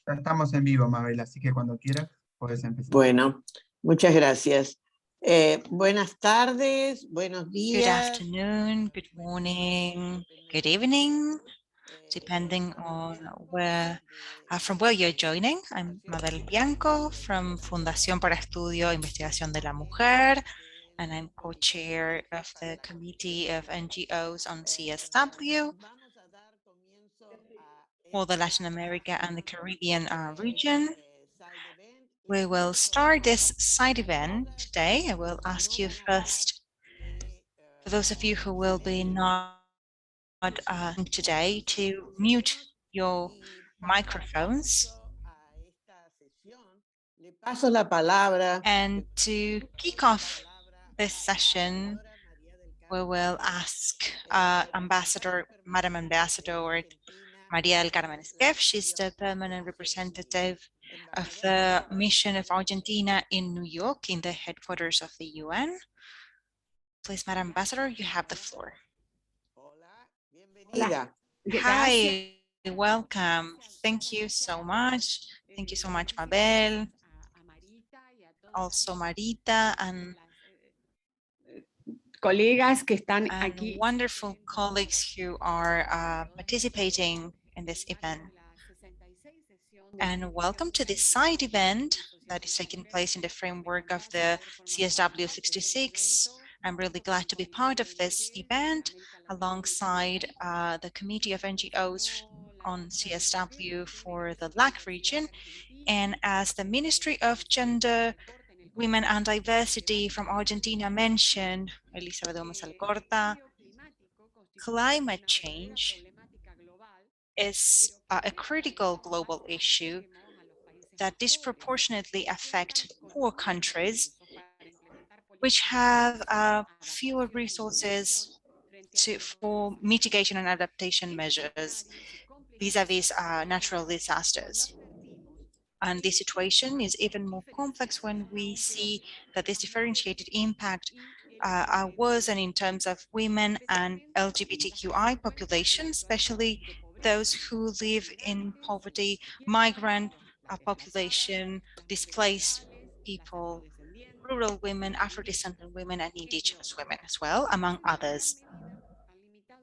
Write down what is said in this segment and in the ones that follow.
Ya estamos en vivo, Mabel, así que cuando quieras puedes empezar. Bueno, muchas gracias. Buenas tardes, buenos días. Good afternoon, good morning, good evening, depending on from where you're joining. I'm Mabel Bianco from Fundación para Estudio e Investigación de la Mujer, and I'm co-chair of the Committee of NGOs on CSW for the Latin America and the Caribbean region. We will start this side event today. I will ask you first, for those of you who will be not today, to mute your microphones. And to kick off this session, we will ask Madam Ambassador Maria del Carmen Esquef. She's the permanent representative of the mission of Argentina in New York, in the headquarters of the UN. Please, Madam Ambassador, you have the floor. Hi, welcome. Thank you so much. Thank you so much, Mabel. Also Marita and colegas que están aquí. Wonderful colleagues who are participating in this event. And welcome to this side event that is taking place in the framework of the CSW66. I'm really glad to be part of this event alongside the Committee of NGOs on CSW for the LAC region. And as the Ministry of Gender, Women and Diversity from Argentina mentioned, Elizabeth Gómez-Alcorta, climate change is a critical global issue that disproportionately affect poor countries, which have fewer resources for mitigation and adaptation measures vis-a-vis natural disasters. And this situation is even more complex when we see that this differentiated impact worsen in terms of women and LGBTQI population, especially those who live in poverty, migrant population, displaced people, rural women, Afro-descendant women, and indigenous women as well, among others.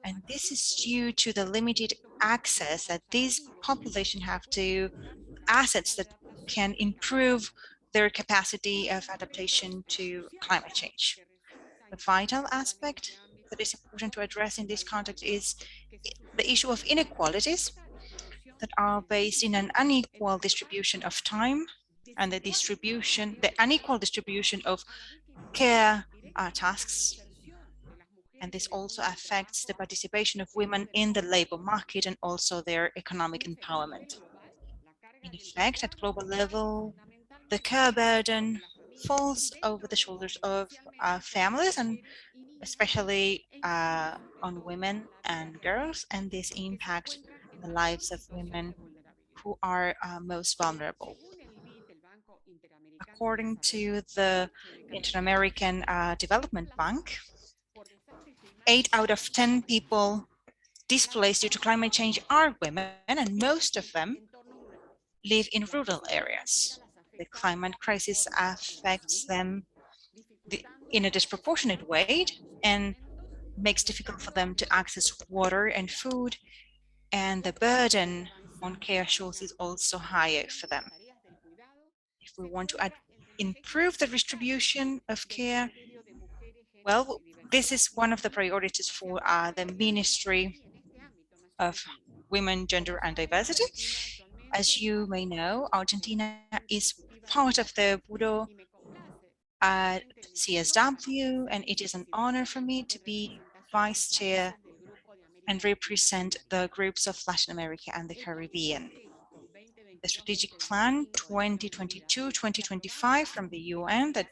And this is due to the limited access that these population have to assets that can improve their capacity of adaptation to climate change. The vital aspect that is important to address in this context is the issue of inequalities that are based in an unequal distribution of time and the unequal distribution of care tasks. And this also affects the participation of women in the labor market and also their economic empowerment. In effect, at global level, the care burden falls over the shoulders of families and especially on women and girls, and this impacts the lives of women who are most vulnerable. According to the Inter-American Development Bank, 8 out of 10 people displaced due to climate change are women, and most of them live in rural areas. The climate crisis affects them in a disproportionate way and makes it difficult for them to access water and food, and the burden on care sources is also higher for them. If we want to improve the distribution of care, well, this is one of the priorities for the Ministry of Women, Gender and Diversity. As you may know, Argentina is part of the Bureau at CSW, and it is an honor for me to be Vice Chair and represent the groups of Latin America and the Caribbean. The strategic plan 2022-2025 from the UN that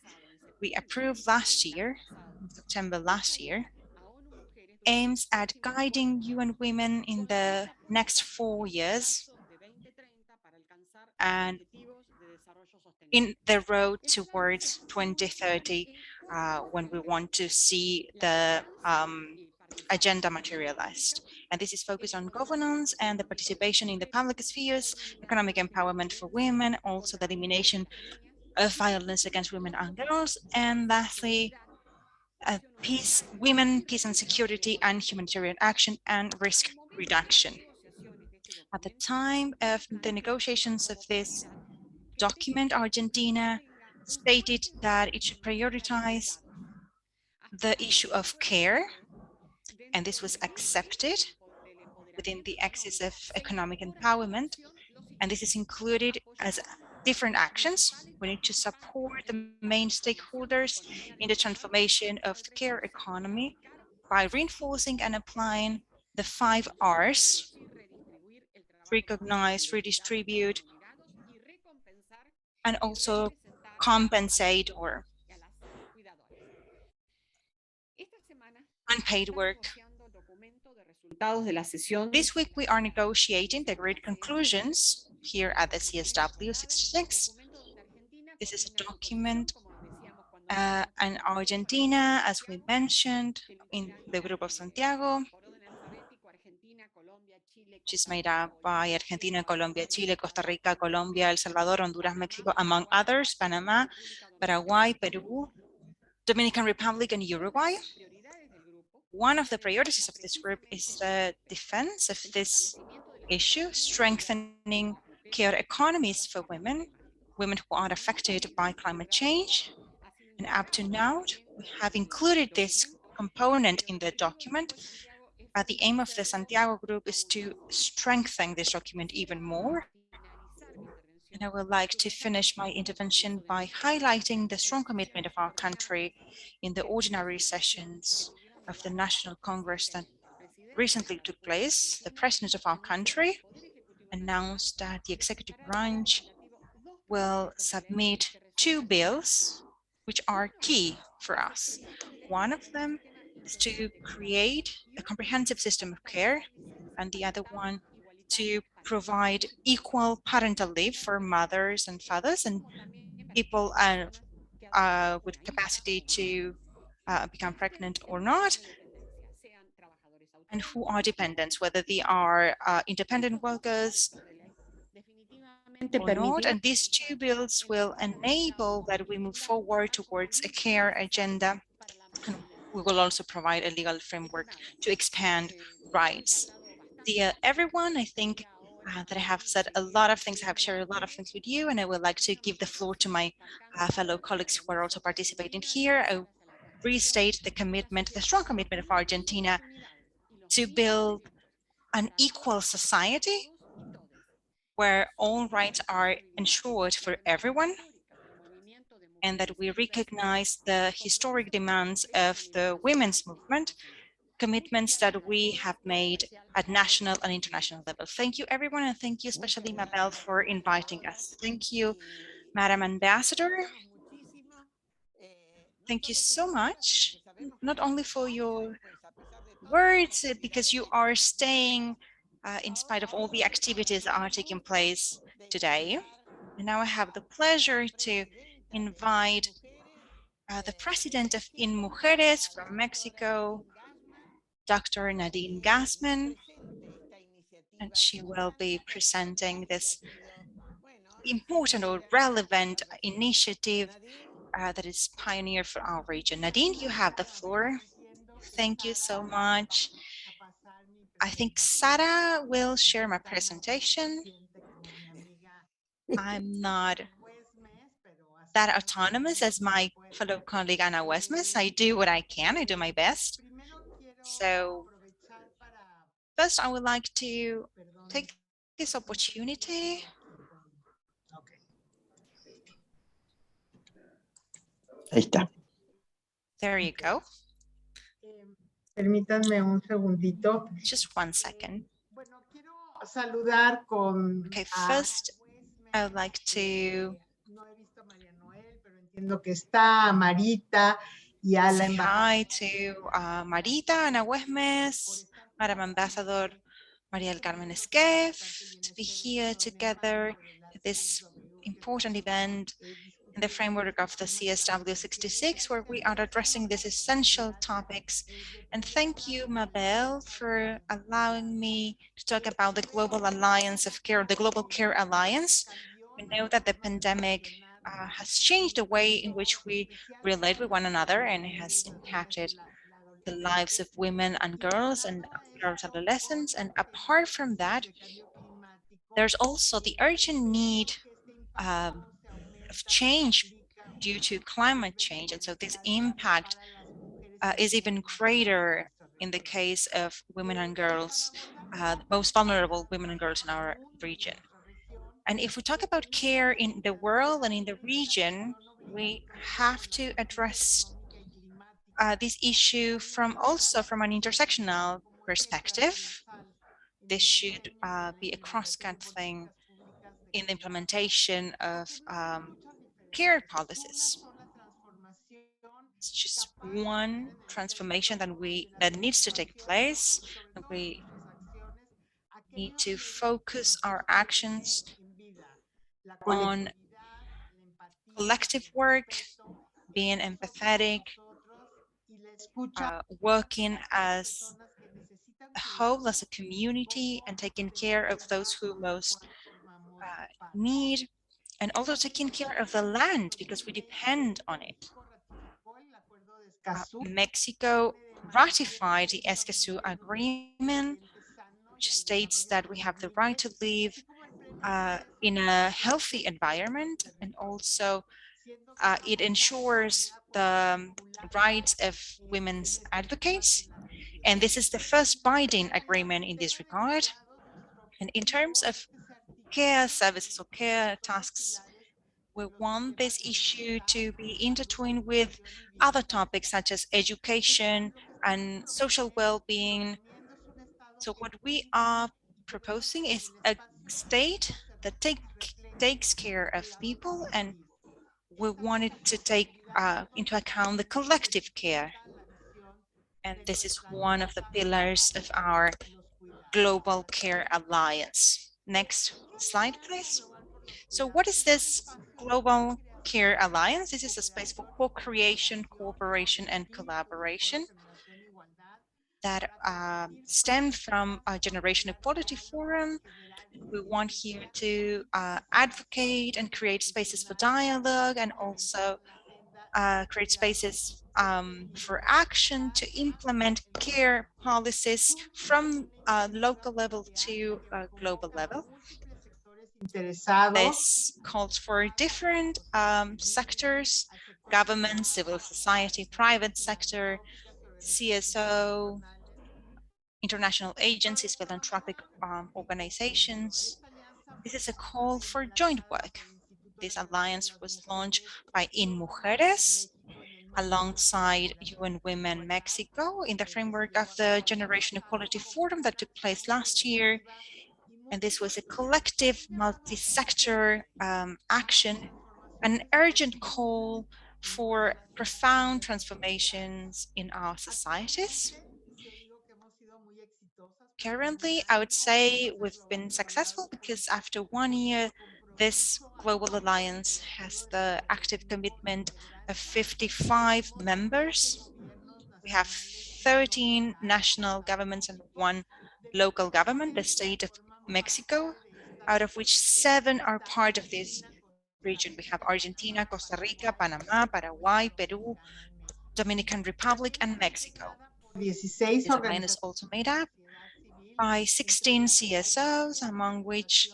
we approved last year, in September last year, aims at guiding UN women in the next 4 years and in the road towards 2030, when we want to see the agenda materialized. And this is focused on governance and the participation in the public spheres, economic empowerment for women, also the elimination of violence against women and girls, and lastly, peace, women, peace and security, and humanitarian action and risk reduction. At the time of the negotiations of this document, Argentina stated that it should prioritize the issue of care, and this was accepted within the axis of economic empowerment, and this is included as different actions. We need to support the main stakeholders in the transformation of the care economy by reinforcing and applying the 5 R's: recognize, redistribute, and also compensate or unpaid work. This week we are negotiating the great conclusions here at the CSW66. This is a document and Argentina, as we mentioned, in the Group of Santiago, which is made up by Argentina, Colombia, Chile, Costa Rica, Colombia, El Salvador, Honduras, Mexico, among others, Panama, Paraguay, Peru, Dominican Republic, and Uruguay. One of the priorities of this group is the defense of this issue, strengthening care economies for women who are affected by climate change. And up to now, we have included this component in the document, but the aim of the Santiago group is to strengthen this document even more. And I would like to finish my intervention by highlighting the strong commitment of our country in the ordinary sessions of the National Congress that recently took place. The president of our country announced that the executive branch will submit 2 bills which are key for us. One of them is to create a comprehensive system of care, and the other one to provide equal parental leave for mothers and fathers and people with capacity to become pregnant or not, and who are dependents, whether they are independent workers or not. And these 2 bills will enable that we move forward towards a care agenda. And we will also provide a legal framework to expand rights. Dear everyone, I think that I have said a lot of things, I have shared a lot of things with you, and I would like to give the floor to my fellow colleagues who are also participating here. I restate the commitment, the strong commitment of Argentina to build an equal society where all rights are ensured for everyone, and that we recognize the historic demands of the women's movement, commitments that we have made at national and international level. Thank you, everyone, and thank you especially, Mabel, for inviting us. Thank you, Madam Ambassador. Thank you so much, not only for your words, because you are staying in spite of all the activities that are taking place today. And now I have the pleasure to invite the president of In Mujeres from Mexico, Dr. Nadine Gassman, and she will be presenting this important or relevant initiative that is pioneered for our region. Nadine, you have the floor. Thank you so much. I think Sara will share my presentation. I'm not that autonomous as my fellow colleague Ana Westmas. I do what I can, I do my best. So first I would like to take this opportunity. Ahí está. There you go. Permítanme un segundito. Just one second. Bueno, quiero saludar con Okay, first, I would like to no he visto a María Noel, pero entiendo que está, a Marita y a la say hi to Marita, Ana Huesmes, Madam Ambassador María del Carmen Esquef, to be here together at this important event in the framework of the CSW66, where we are addressing these essential topics. And thank you, Mabel, for allowing me to talk about the Global Alliance of Care, the Global Care Alliance. We know that the pandemic has changed the way in which we relate with one another, and it has impacted the lives of women and girls adolescents. And apart from that, there's also the urgent need of change due to climate change. And so this impact is even greater in the case of women and girls, the most vulnerable women and girls in our region. And if we talk about care in the world and in the region, we have to address this issue also from an intersectional perspective. This should be a cross-cut thing in the implementation of care policies. It's just one transformation that needs to take place, and we need to focus our actions on collective work, being empathetic, working as a whole, as a community, and taking care of those who most need, and also taking care of the land because we depend on it. Mexico ratified the Escazú Agreement, which states that we have the right to live in a healthy environment, and also it ensures the rights of women's advocates. And this is the first binding agreement in this regard. And in terms of care services or care tasks, we want this issue to be intertwined with other topics such as education and social well-being. So what we are proposing is a state that takes care of people, and we wanted to take into account the collective care. And this is one of the pillars of our Global Care Alliance. Next slide, please. So what is this Global Care Alliance? This is a space for co-creation, cooperation, and collaboration that stem from a Generation Equality Forum. We want here to advocate and create spaces for dialogue, and also create spaces for action to implement care policies from local level to global level. This calls for different sectors: government, civil society, private sector, CSO, international agencies, philanthropic organizations. This is a call for joint work. This alliance was launched by InMujeres alongside UN Women Mexico in the framework of the Generation Equality Forum that took place last year. And this was a collective multi-sector action, an urgent call for profound transformations in our societies. Currently, I would say we've been successful because after 1 year, this global alliance has the active commitment of 55 members. We have 13 national governments and 1 local government, the state of Mexico, out of which 7 are part of this region. We have Argentina, Costa Rica, Panama, Paraguay, Peru, Dominican Republic, and Mexico. This alliance is also made up by 16 CSOs, among which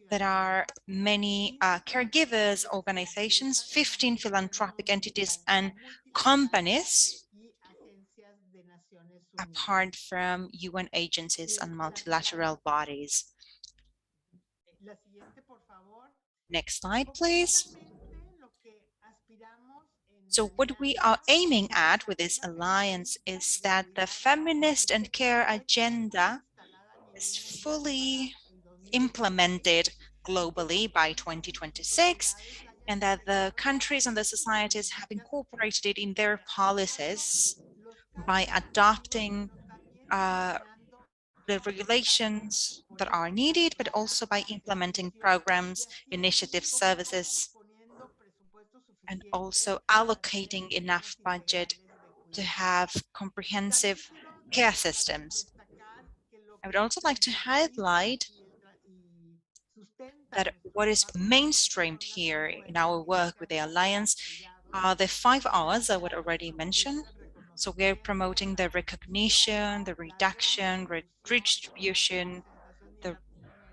there are many caregivers organizations, 15 philanthropic entities and companies, apart from UN agencies and multilateral bodies. Next slide, please. So what we are aiming at with this alliance is that the feminist and care agenda is fully implemented globally by 2026, and that the countries and the societies have incorporated it in their policies by adopting the regulations that are needed, but also by implementing programs, initiatives, services, and also allocating enough budget to have comprehensive care systems. I would also like to highlight that what is mainstreamed here in our work with the Alliance are the 5 R's I would already mention. So we're promoting the recognition, the reduction, redistribution, the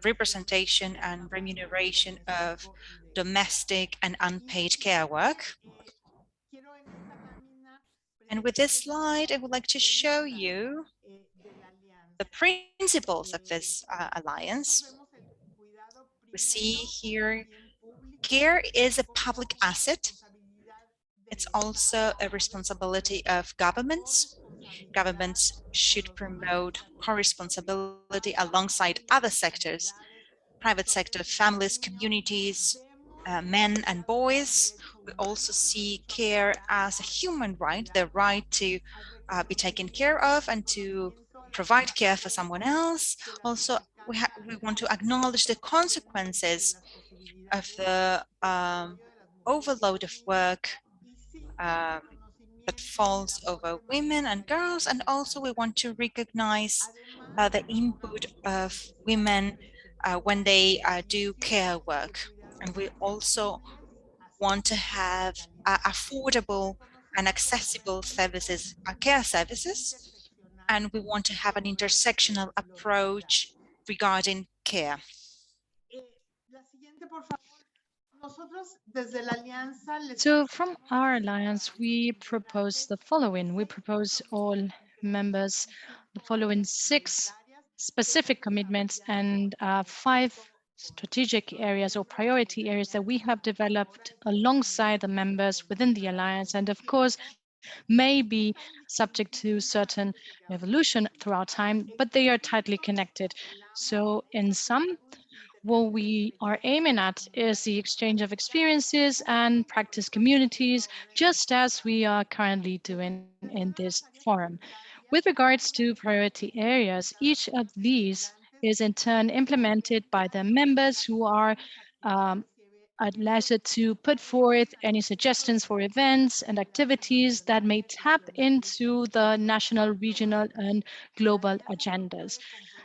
representation and remuneration of domestic and unpaid care work. And with this slide, I would like to show you the principles of this alliance. We see here, care is a public asset. It's also a responsibility of governments. Governments should promote co-responsibility alongside other sectors, private sector, families, communities, men and boys. We also see care as a human right, the right to be taken care of and to provide care for someone else. Also, we want to acknowledge the consequences of the overload of work um, that falls over women and girls, and also we want to recognize the input of women when they do care work. And we also want to have affordable and accessible services, care services, and we want to have an intersectional approach regarding care. So from our alliance, we propose the following. We propose all members the following 6 specific commitments and 5 strategic areas or priority areas that we have developed alongside the members within the alliance, and of course may be subject to certain evolution throughout time, but they are tightly connected. So in sum, what we are aiming at is the exchange of experiences and practice communities, just as we are currently doing in this forum. With regards to priority areas, each of these is in turn implemented by the members who are at leisure to put forth any suggestions for events and activities that may tap into the national, regional, and global agendas.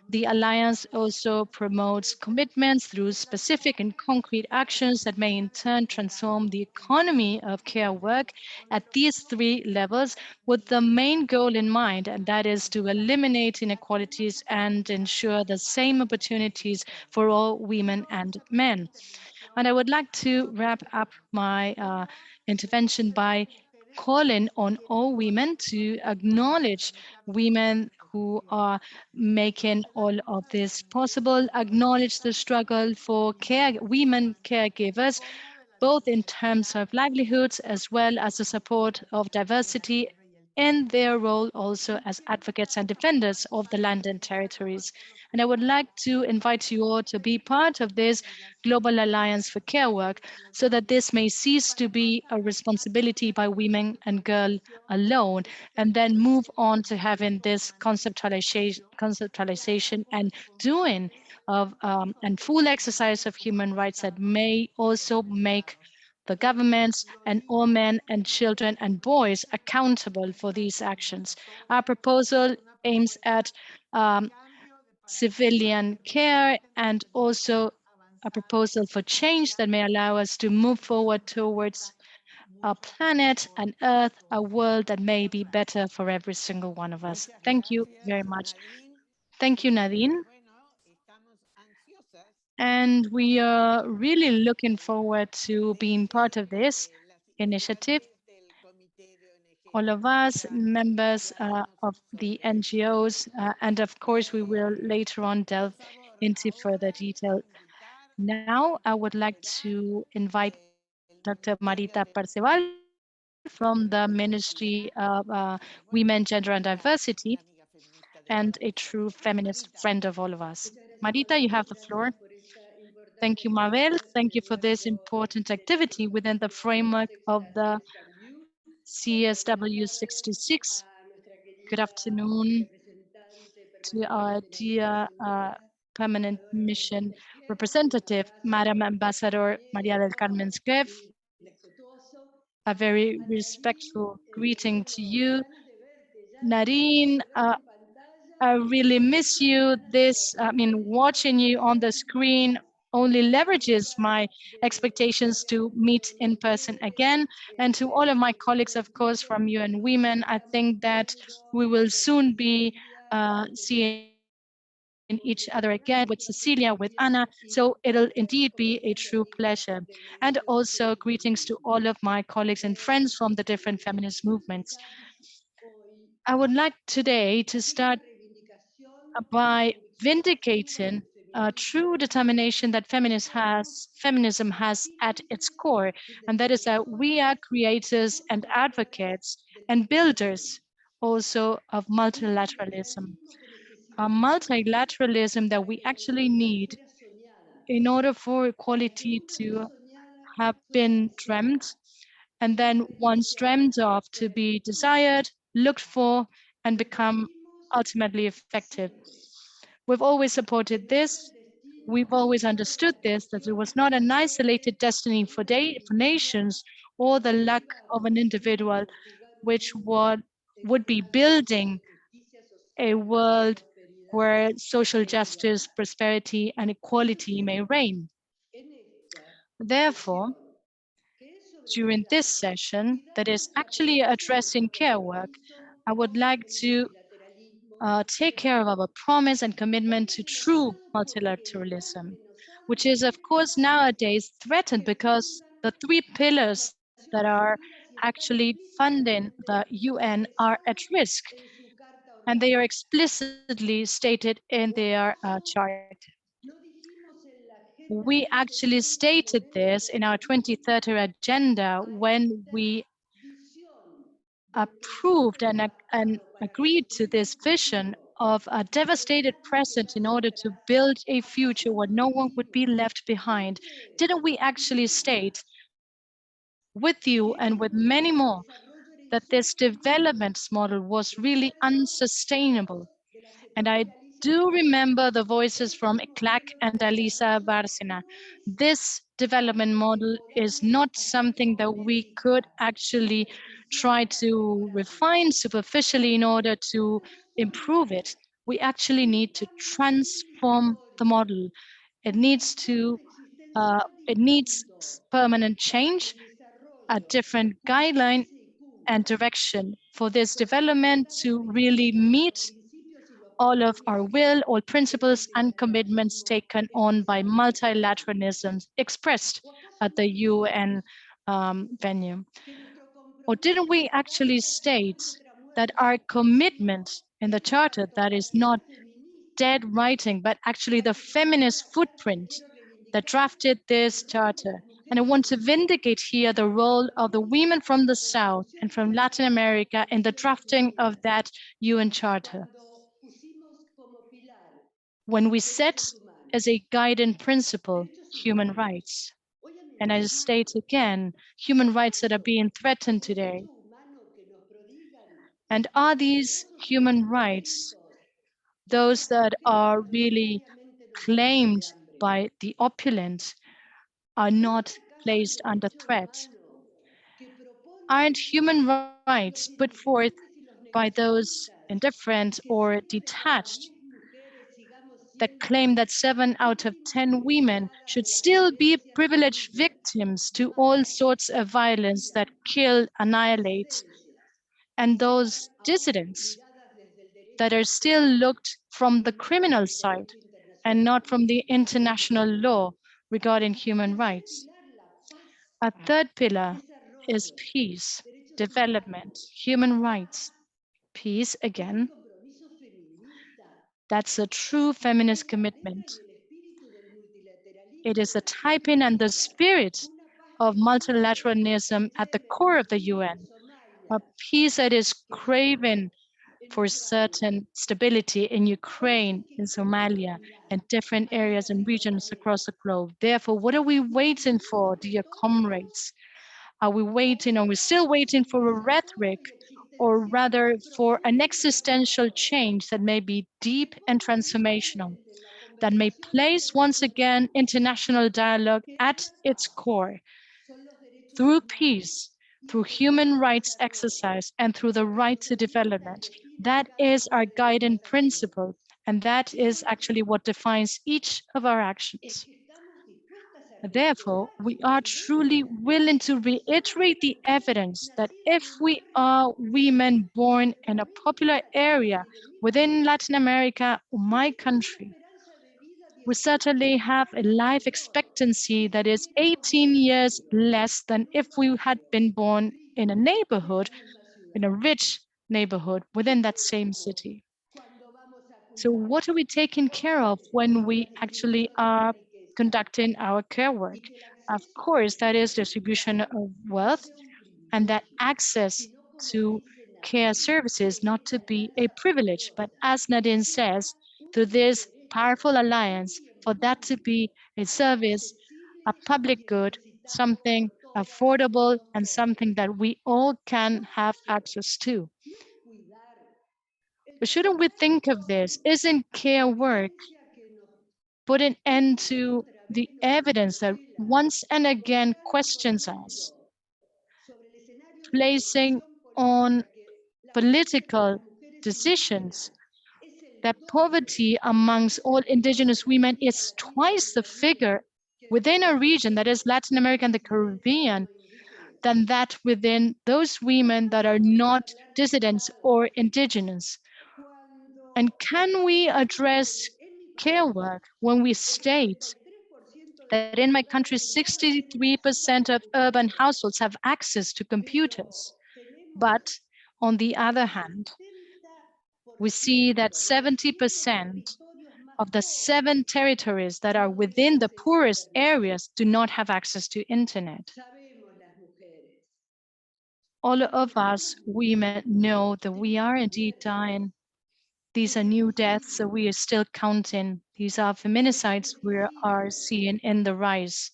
The Alliance also promotes commitments through specific and concrete actions that may in turn transform the economy of care work at these 3 levels, with the main goal in mind, and that is to eliminate inequalities and ensure the same opportunities for all women and men. And I would like to wrap up my intervention by calling on all women to acknowledge women who are making all of this possible, acknowledge the struggle for women caregivers, both in terms of livelihoods as well as the support of diversity and their role also as advocates and defenders of the land and territories. And I would like to invite you all to be part of this Global Alliance for Care Work so that this may cease to be a responsibility by women and girls alone, and then move on to having this conceptualization and doing of and full exercise of human rights that may also make the governments and all men and children and boys accountable for these actions. Our proposal aims at civilian care and also a proposal for change that may allow us to move forward towards a planet, an Earth, a world that may be better for every single one of us. Thank you very much. Thank you, Nadine. And we are really looking forward to being part of this initiative. All of us, members of the NGOs, and of course, we will later on delve into further detail. Now, I would like to invite Dr. Marita Perceval, from the Ministry of Women, Gender and Diversity, and a true feminist friend of all of us. Marita, you have the floor. Thank you, Mabel. Thank you for this important activity within the framework of the CSW66. Good afternoon to our dear permanent mission representative, Madam Ambassador Maria del Carmen Squev. A very respectful greeting to you. Nadine, I really miss you. Watching you on the screen only leverages my expectations to meet in person again. And to all of my colleagues, of course, from UN Women, I think that we will soon be seeing each other again with Cecilia, with Anna. So it'll indeed be a true pleasure. And also greetings to all of my colleagues and friends from the different feminist movements. I would like today to start by vindicating a true determination that feminism has at its core, and that is that we are creators and advocates and builders also of multilateralism. A multilateralism that we actually need in order for equality to have been dreamt, and then once dreamt of, to be desired, looked for, and become ultimately effective. We've always supported this. We've always understood this, that it was not an isolated destiny for nations or the luck of an individual, which would be building a world where social justice, prosperity, and equality may reign. Therefore, during this session, that is actually addressing care work, I would like to take care of our promise and commitment to true multilateralism, which is, of course, nowadays threatened because the three pillars that are actually funding the UN are at risk, and they are explicitly stated in their chart. We actually stated this in our 2030 agenda when we approved and agreed to this vision of a devastated present in order to build a future where no one would be left behind. Didn't we actually state with you and with many more that this development model was really unsustainable? And I do remember the voices from CLAC and Alisa Bárcena. This development model is not something that we could actually try to refine superficially in order to improve it. We actually need to transform the model. It needs permanent change, a different guideline and direction for this development to really meet all of our will, all principles and commitments taken on by multilateralism expressed at the UN venue. Or didn't we actually state that our commitment in the Charter, that is not dead writing, but actually the feminist footprint that drafted this Charter? And I want to vindicate here the role of the women from the South and from Latin America in the drafting of that UN Charter, when we set as a guiding principle human rights. And I state again, human rights that are being threatened today. And are these human rights those that are really claimed by the opulent, are not placed under threat? Aren't human rights put forth by those indifferent or detached that claim that 7 out of 10 women should still be privileged victims to all sorts of violence that kill, annihilate, and those dissidents that are still looked from the criminal side and not from the international law regarding human rights? A third pillar is peace, development, human rights. Peace, again, that's a true feminist commitment. It is the typing and the spirit of multilateralism at the core of the UN, a peace that is craven for certain stability in Ukraine, in Somalia, and different areas and regions across the globe. Therefore, what are we waiting for, dear comrades? Are we still waiting for a rhetoric, or rather for an existential change that may be deep and transformational, that may place once again international dialogue at its core, through peace, through human rights exercise, and through the right to development? That is our guiding principle, and that is actually what defines each of our actions. Therefore, we are truly willing to reiterate the evidence that if we are women born in a popular area within Latin America, my country, we certainly have a life expectancy that is 18 years less than if we had been born in a neighborhood, in a rich neighborhood within that same city. So what are we taking care of when we actually are conducting our care work? Of course, that is distribution of wealth, and that access to care services not to be a privilege, but as Nadine says, through this powerful alliance, for that to be a service, a public good, something affordable, and something that we all can have access to. But shouldn't we think of this? Isn't care work put an end to the evidence that once and again questions us, placing on political decisions that poverty amongst all indigenous women is twice the figure within a region that is Latin America and the Caribbean than that within those women that are not dissidents or indigenous? And can we address care work when we state that in my country, 63% of urban households have access to computers? But on the other hand, we see that 70% of the 7 territories that are within the poorest areas do not have access to internet. All of us women know that we are indeed dying. These are new deaths that we are still counting. These are feminicides we are seeing in the rise.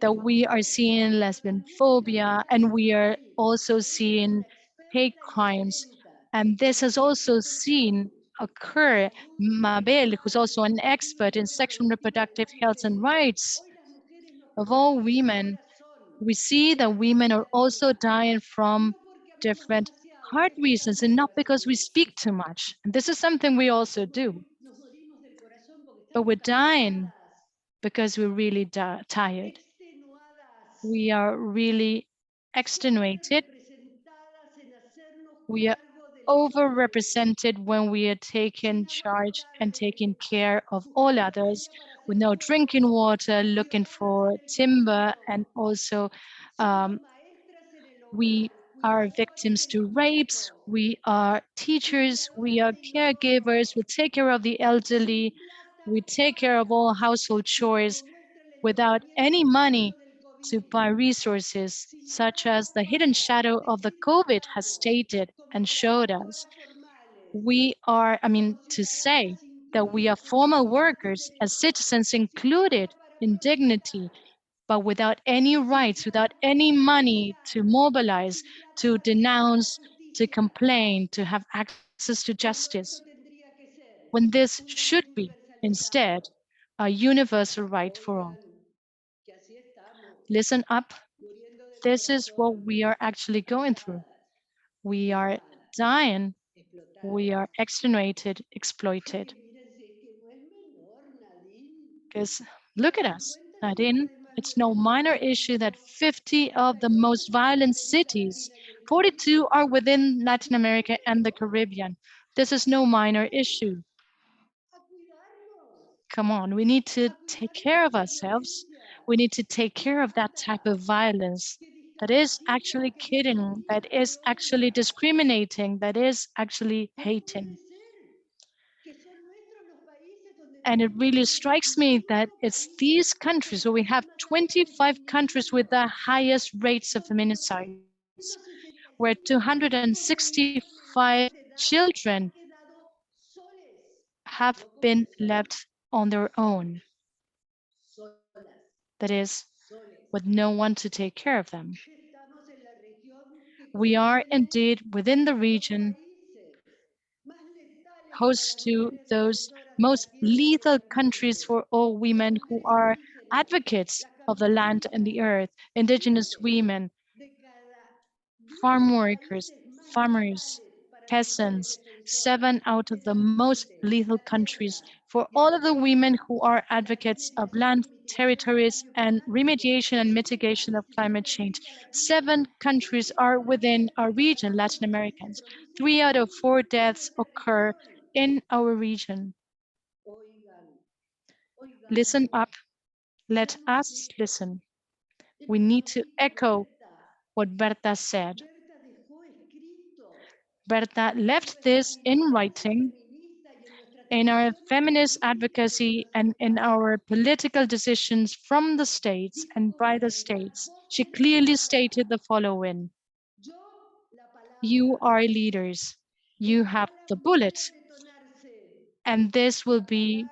That we are seeing lesbian phobia, and we are also seeing hate crimes. And this has also seen occur. Mabel, who's also an expert in sexual and reproductive health and rights of all women, we see that women are also dying from different heart reasons, and not because we speak too much. And this is something we also do. But we're dying because we're really tired. We are really extenuated. We are overrepresented when we are taking charge and taking care of all others with no drinking water, looking for timber, and also we are victims to rapes, we are teachers, we are caregivers, we take care of the elderly, we take care of all household chores without any money to buy resources, such as the hidden shadow of the COVID has stated and showed us. We are, to say that we are formal workers as citizens included in dignity, but without any rights, without any money to mobilize, to denounce, to complain, to have access to justice, when this should be instead a universal right for all. Listen up. This is what we are actually going through. We are dying. We are extenuated, exploited. Because look at us, Nadine. It's no minor issue that 50 of the most violent cities, 42 are within Latin America and the Caribbean. This is no minor issue. Come on, we need to take care of ourselves. We need to take care of that type of violence that is actually killing, that is actually discriminating, that is actually hating. And it really strikes me that it's these countries, so we have 25 countries with the highest rates of feminicides, where 265 children have been left on their own. That is, with no one to take care of them. We are indeed within the region host to those most lethal countries for all women who are advocates of the land and the earth, indigenous women, farm workers, farmers, peasants, 7 out of the most lethal countries for all of the women who are advocates of land, territories, and remediation and mitigation of climate change. 7 countries are within our region, Latin Americans. 3 out of 4 deaths occur in our region. Listen up. Let us listen. We need to echo what Berta said. Berta left this in writing in our feminist advocacy and in our political decisions from the states and by the states. She clearly stated the following: you are leaders, you have the bullet, and this will be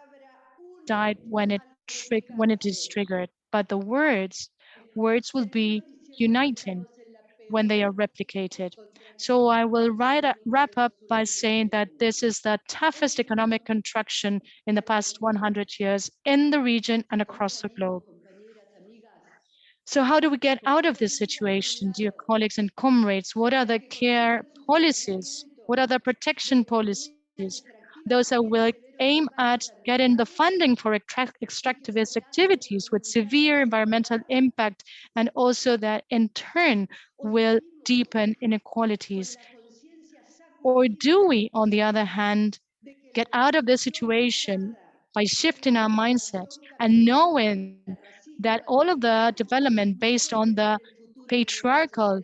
died when it is triggered. But the words will be uniting when they are replicated. So I will wrap up by saying that this is the toughest economic contraction in the past 100 years in the region and across the globe. So how do we get out of this situation, dear colleagues and comrades? What are the care policies? What are the protection policies? Those that will aim at getting the funding for extractivist activities with severe environmental impact, and also that in turn will deepen inequalities? Or do we, on the other hand, get out of this situation by shifting our mindset and knowing that all of the development based on the patriarchal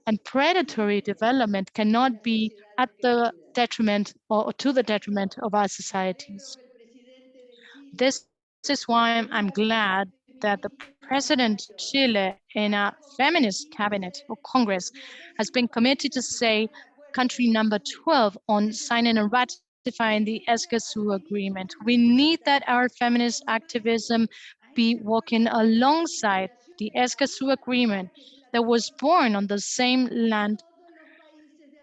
and predatory development cannot be at the detriment or to the detriment of our societies? This is why I'm glad that the President of Chile in a feminist cabinet or Congress has been committed to say country number 12 on signing and ratifying the Escazú Agreement. We need that our feminist activism be walking alongside the Escazú Agreement that was born on the same land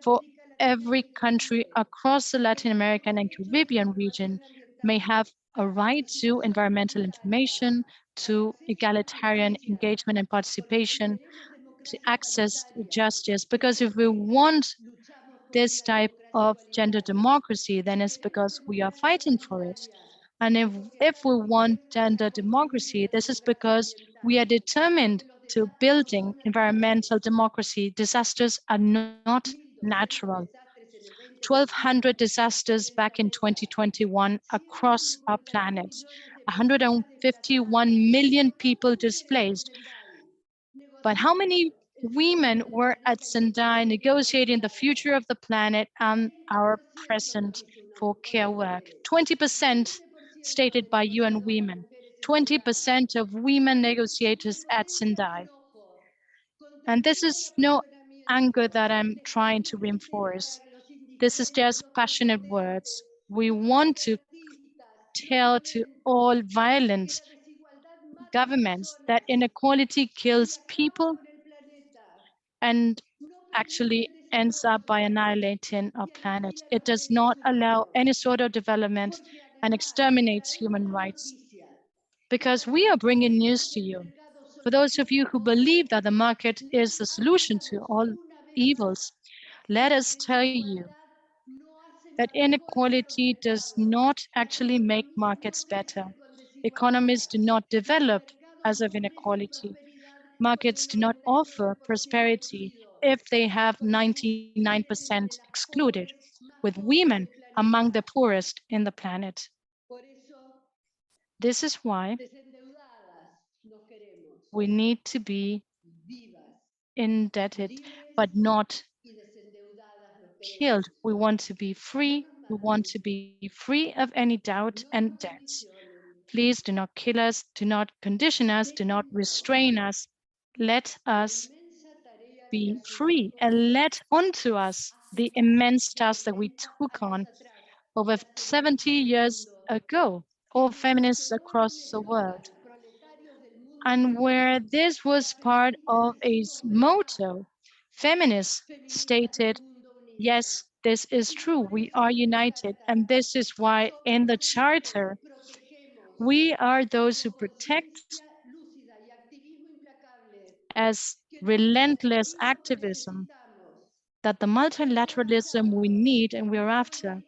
for every country across the Latin American and Caribbean region may have a right to environmental information, to egalitarian engagement and participation, to access to justice. Because if we want this type of gender democracy, then it's because we are fighting for it. And if we want gender democracy, this is because we are determined to building environmental democracy. Disasters are not natural. 1,200 disasters back in 2021 across our planet, 151 million people displaced. But how many women were at Sendai negotiating the future of the planet and our present for care work? 20% stated by UN Women, 20% of women negotiators at Sendai. And this is no anger that I'm trying to reinforce. This is just passionate words. We want to tell to all violent governments that inequality kills people and actually ends up by annihilating our planet. It does not allow any sort of development and exterminates human rights. Because we are bringing news to you. For those of you who believe that the market is the solution to all evils, let us tell you that inequality does not actually make markets better. Economies do not develop as of inequality. Markets do not offer prosperity if they have 99% excluded, with women among the poorest in the planet. This is why we need to be indebted, but not killed. We want to be free We want to be free of any doubt and debts. Please do not kill us, do not condition us, do not restrain us. Let us be free and let onto us the immense task that we took on over 70 years ago, all feminists across the world. And where this was part of a motto, feminists stated, yes, this is true, we are united. And this is why in the charter, we are those who protect as relentless activism that the multilateralism we need and we're after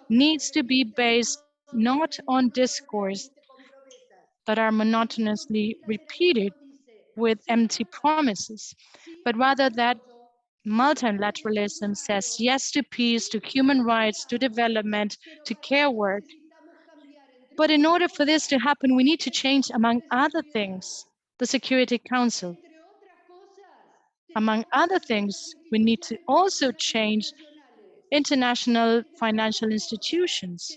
needs to be based not on discourse that are monotonously repeated with empty promises, but rather that multilateralism says yes to peace, to human rights, to development, to care work. But in order for this to happen, we need to change, among other things, the Security Council. Among other things, we need to also change international financial institutions.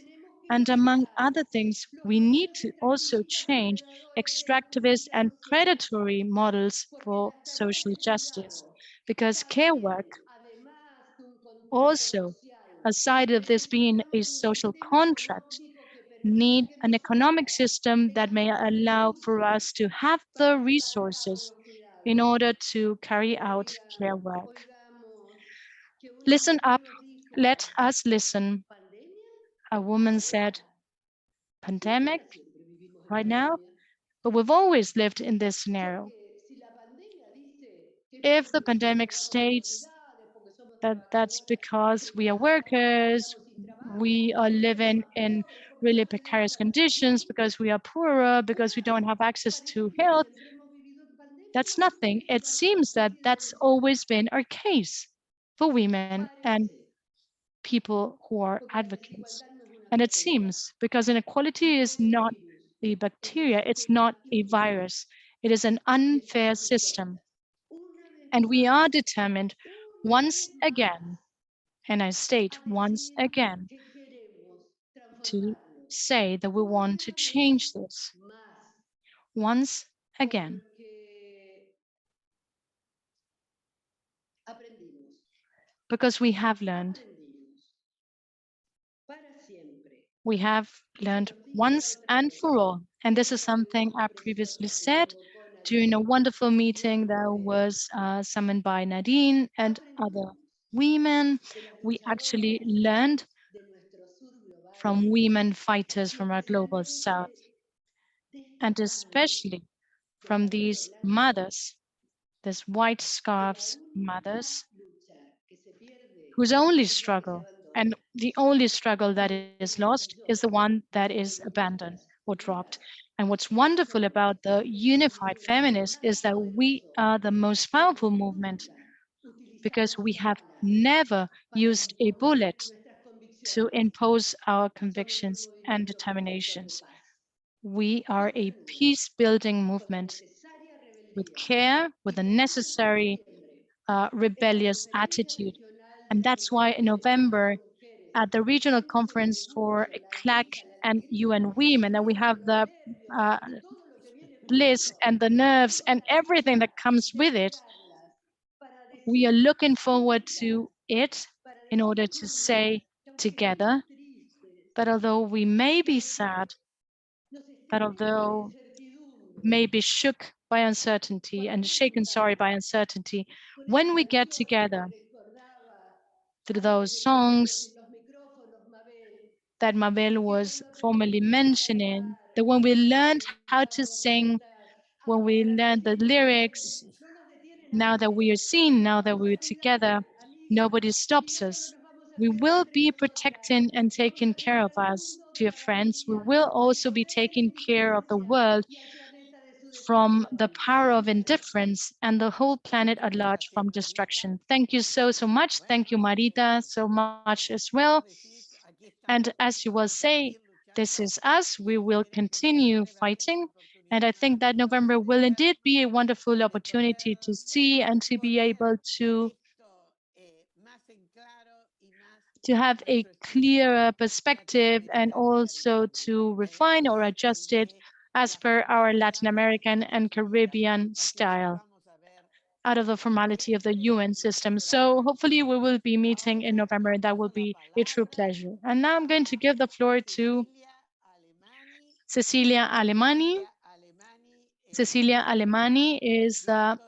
And among other things, we need to also change extractivist and predatory models for social justice, because care work also, aside of this being a social contract, need an economic system that may allow for us to have the resources in order to carry out care work. Listen up, let us listen. A woman said, pandemic right now, but we've always lived in this scenario. If the pandemic states that that's because we are workers, we are living in really precarious conditions, because we are poorer, because we don't have access to health, that's nothing. It seems that that's always been our case for women and people who are advocates. And it seems because inequality is not a bacteria, it's not a virus, it is an unfair system. And we are determined once again, and I state once again, to say that we want to change this once again. Because we have learned. We have learned once and for all. And this is something I previously said during a wonderful meeting that was summoned by Nadine and other women. We actually learned from women fighters from our global south, and especially from these mothers, these white scarves mothers, whose only struggle and the only struggle that is lost is the one that is abandoned or dropped. And what's wonderful about the unified feminists is that we are the most powerful movement, because we have never used a bullet to impose our convictions and determinations. We are a peace-building movement with care, with a necessary rebellious attitude. And that's why in November, at the regional conference for CLAC and UN Women, that we have the bliss and the nerves and everything that comes with it, we are looking forward to it in order to say together that although we may be sad, that although may be shook by uncertainty and shaken, sorry, by uncertainty, when we get together through those songs that Mabel was formerly mentioning, that when we learned how to sing, when we learned the lyrics, now that we are seen, now that we're together, nobody stops us. We will be protecting and taking care of us, dear friends. We will also be taking care of the world from the power of indifference and the whole planet at large from destruction. Thank you so much. Thank you, Marita, so much as well. And as you will say, this is us. We will continue fighting. And I think that November will indeed be a wonderful opportunity to see and to be able to to have a clearer perspective and also to refine or adjust it as per our Latin American and Caribbean style out of the formality of the UN system. So hopefully we will be meeting in November. That will be a true pleasure. And now I'm going to give the floor to Cecilia Alemani. Cecilia Alemani is the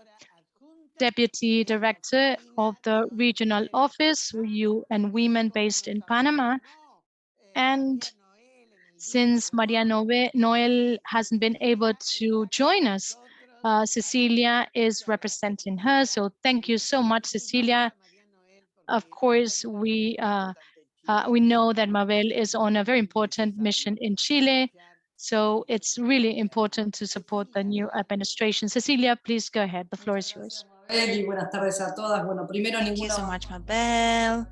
Deputy Director of the Regional Office for UN Women based in Panama. And since Maria Noel hasn't been able to join us, Cecilia is representing her. So thank you so much, Cecilia. Of course, we know that Mabel is on a very important mission in Chile. So it's really important to support the new administration. Cecilia, please go ahead. The floor is yours. Thank you so much, Mabel.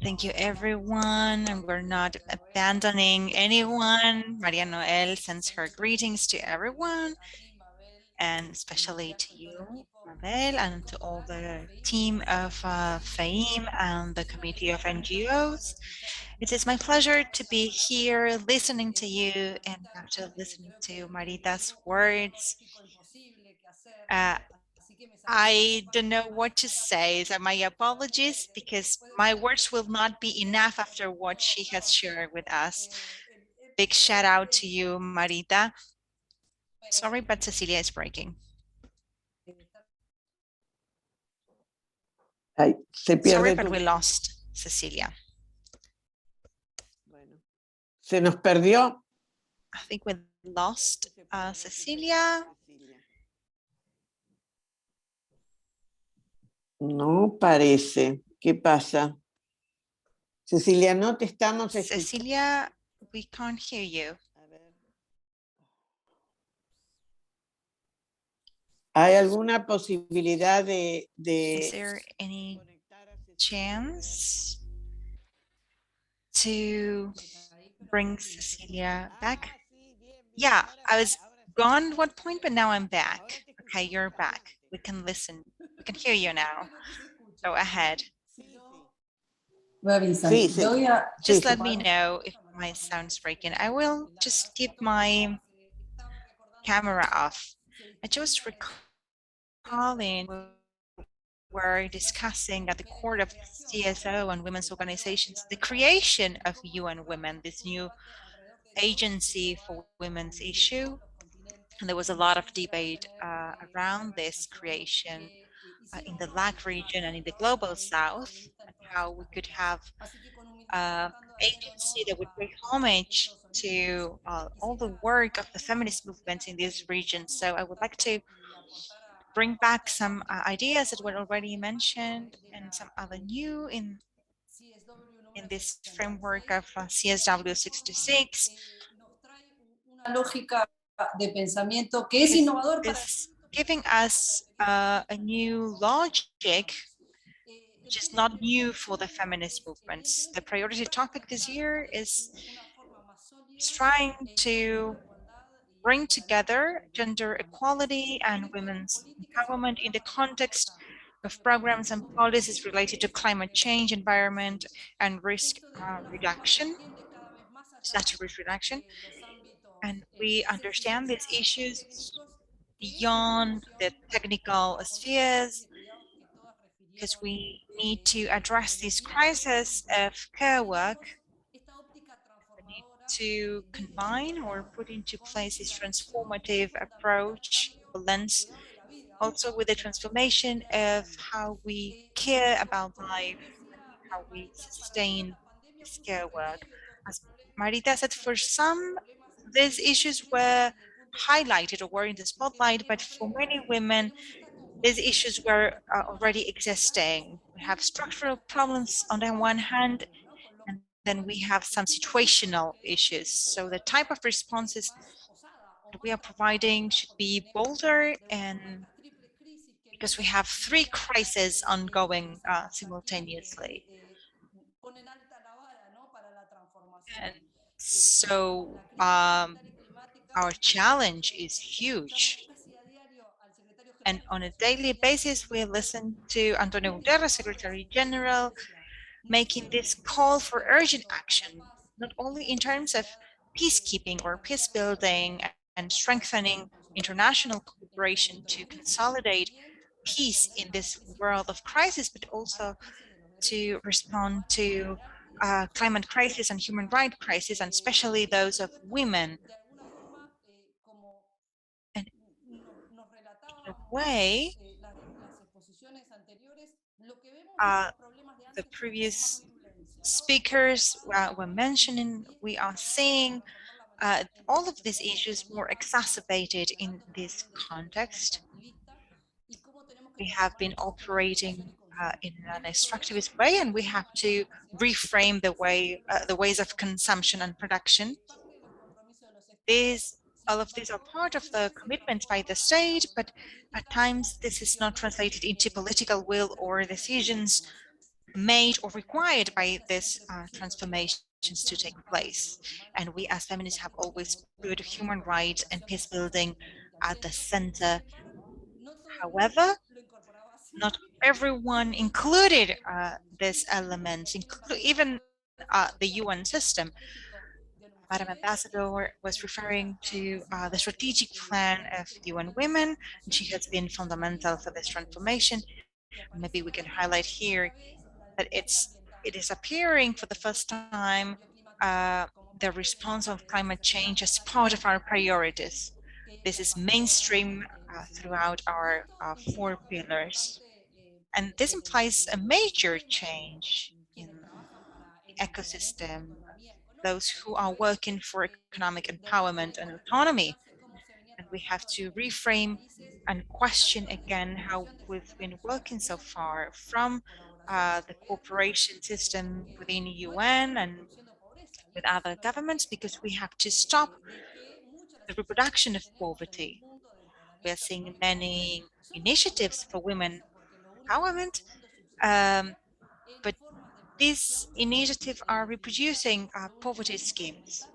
Thank you, everyone. And we're not abandoning anyone. Maria Noel sends her greetings to everyone, and especially to you, Mabel, and to all the team of FAIM and the committee of NGOs. It is my pleasure to be here listening to you, and after listening to Marita's words, I don't know what to say, so my apologies, because my words will not be enough after what she has shared with us. Big shout out to you, Marita. Sorry, but Cecilia is breaking. Sorry, but we lost Cecilia. Se nos perdió. I think we lost Cecilia. No parece. ¿Qué pasa? Cecilia, no te estamos escuchando. Cecilia, we can't hear you. ¿Hay alguna posibilidad de Is there any chance to bring Cecilia back? Yeah, I was gone at one point, but now I'm back. Okay, you're back. We can listen. We can hear you now. Go ahead. Just let me know if my sound's breaking. I will just keep my camera off. I just recalling we're discussing at the court of CSO and women's organizations the creation of UN Women, this new agency for women's issue. And there was a lot of debate around this creation in the LAC region and in the global south, and how we could have an agency that would pay homage to all the work of the feminist movements in these regions. So I would like to bring back some ideas that were already mentioned and some other new in this framework of CSW66. Is giving us a new logic, which is not new for the feminist movements. The priority topic this year is trying to bring together gender equality and women's empowerment in the context of programs and policies related to climate change, environment, and risk reduction, disaster risk reduction. And we understand these issues beyond the technical spheres, because we need to address this crisis of care work. We need to combine or put into place this transformative approach, lens, also with the transformation of how we care about life and how we sustain this care work. As Marita said, for some, these issues were highlighted or were in the spotlight, but for many women, these issues were already existing. We have structural problems on the one hand, and then we have some situational issues. So the type of responses that we are providing should be bolder, and because we have three crises ongoing simultaneously. And so our challenge is huge. And on a daily basis, we listen to Antonio Guterres, Secretary General, making this call for urgent action, not only in terms of peacekeeping or peace building and strengthening international cooperation to consolidate peace in this world of crisis, but also to respond to climate crisis and human rights crisis, and especially those of women. And in a way, the previous speakers were mentioning, we are seeing all of these issues more exacerbated in this context. We have been operating in an extractivist way, and we have to reframe the ways of consumption and production. All of these are part of the commitments by the state, but at times this is not translated into political will or decisions made or required by these transformations to take place. And we as feminists have always put human rights and peace building at the center. However, not everyone included this element, even the UN system. Madam Ambassador was referring to the strategic plan of UN Women, and she has been fundamental for this transformation. Maybe we can highlight here that it is appearing for the first time the response of climate change as part of our priorities. This is mainstream throughout our four pillars. And this implies a major change in the ecosystem, those who are working for economic empowerment and autonomy. And we have to reframe and question again how we've been working so far from the cooperation system within UN and with other governments, because we have to stop the reproduction of poverty. We are seeing many initiatives for women empowerment, but these initiatives are reproducing poverty schemes.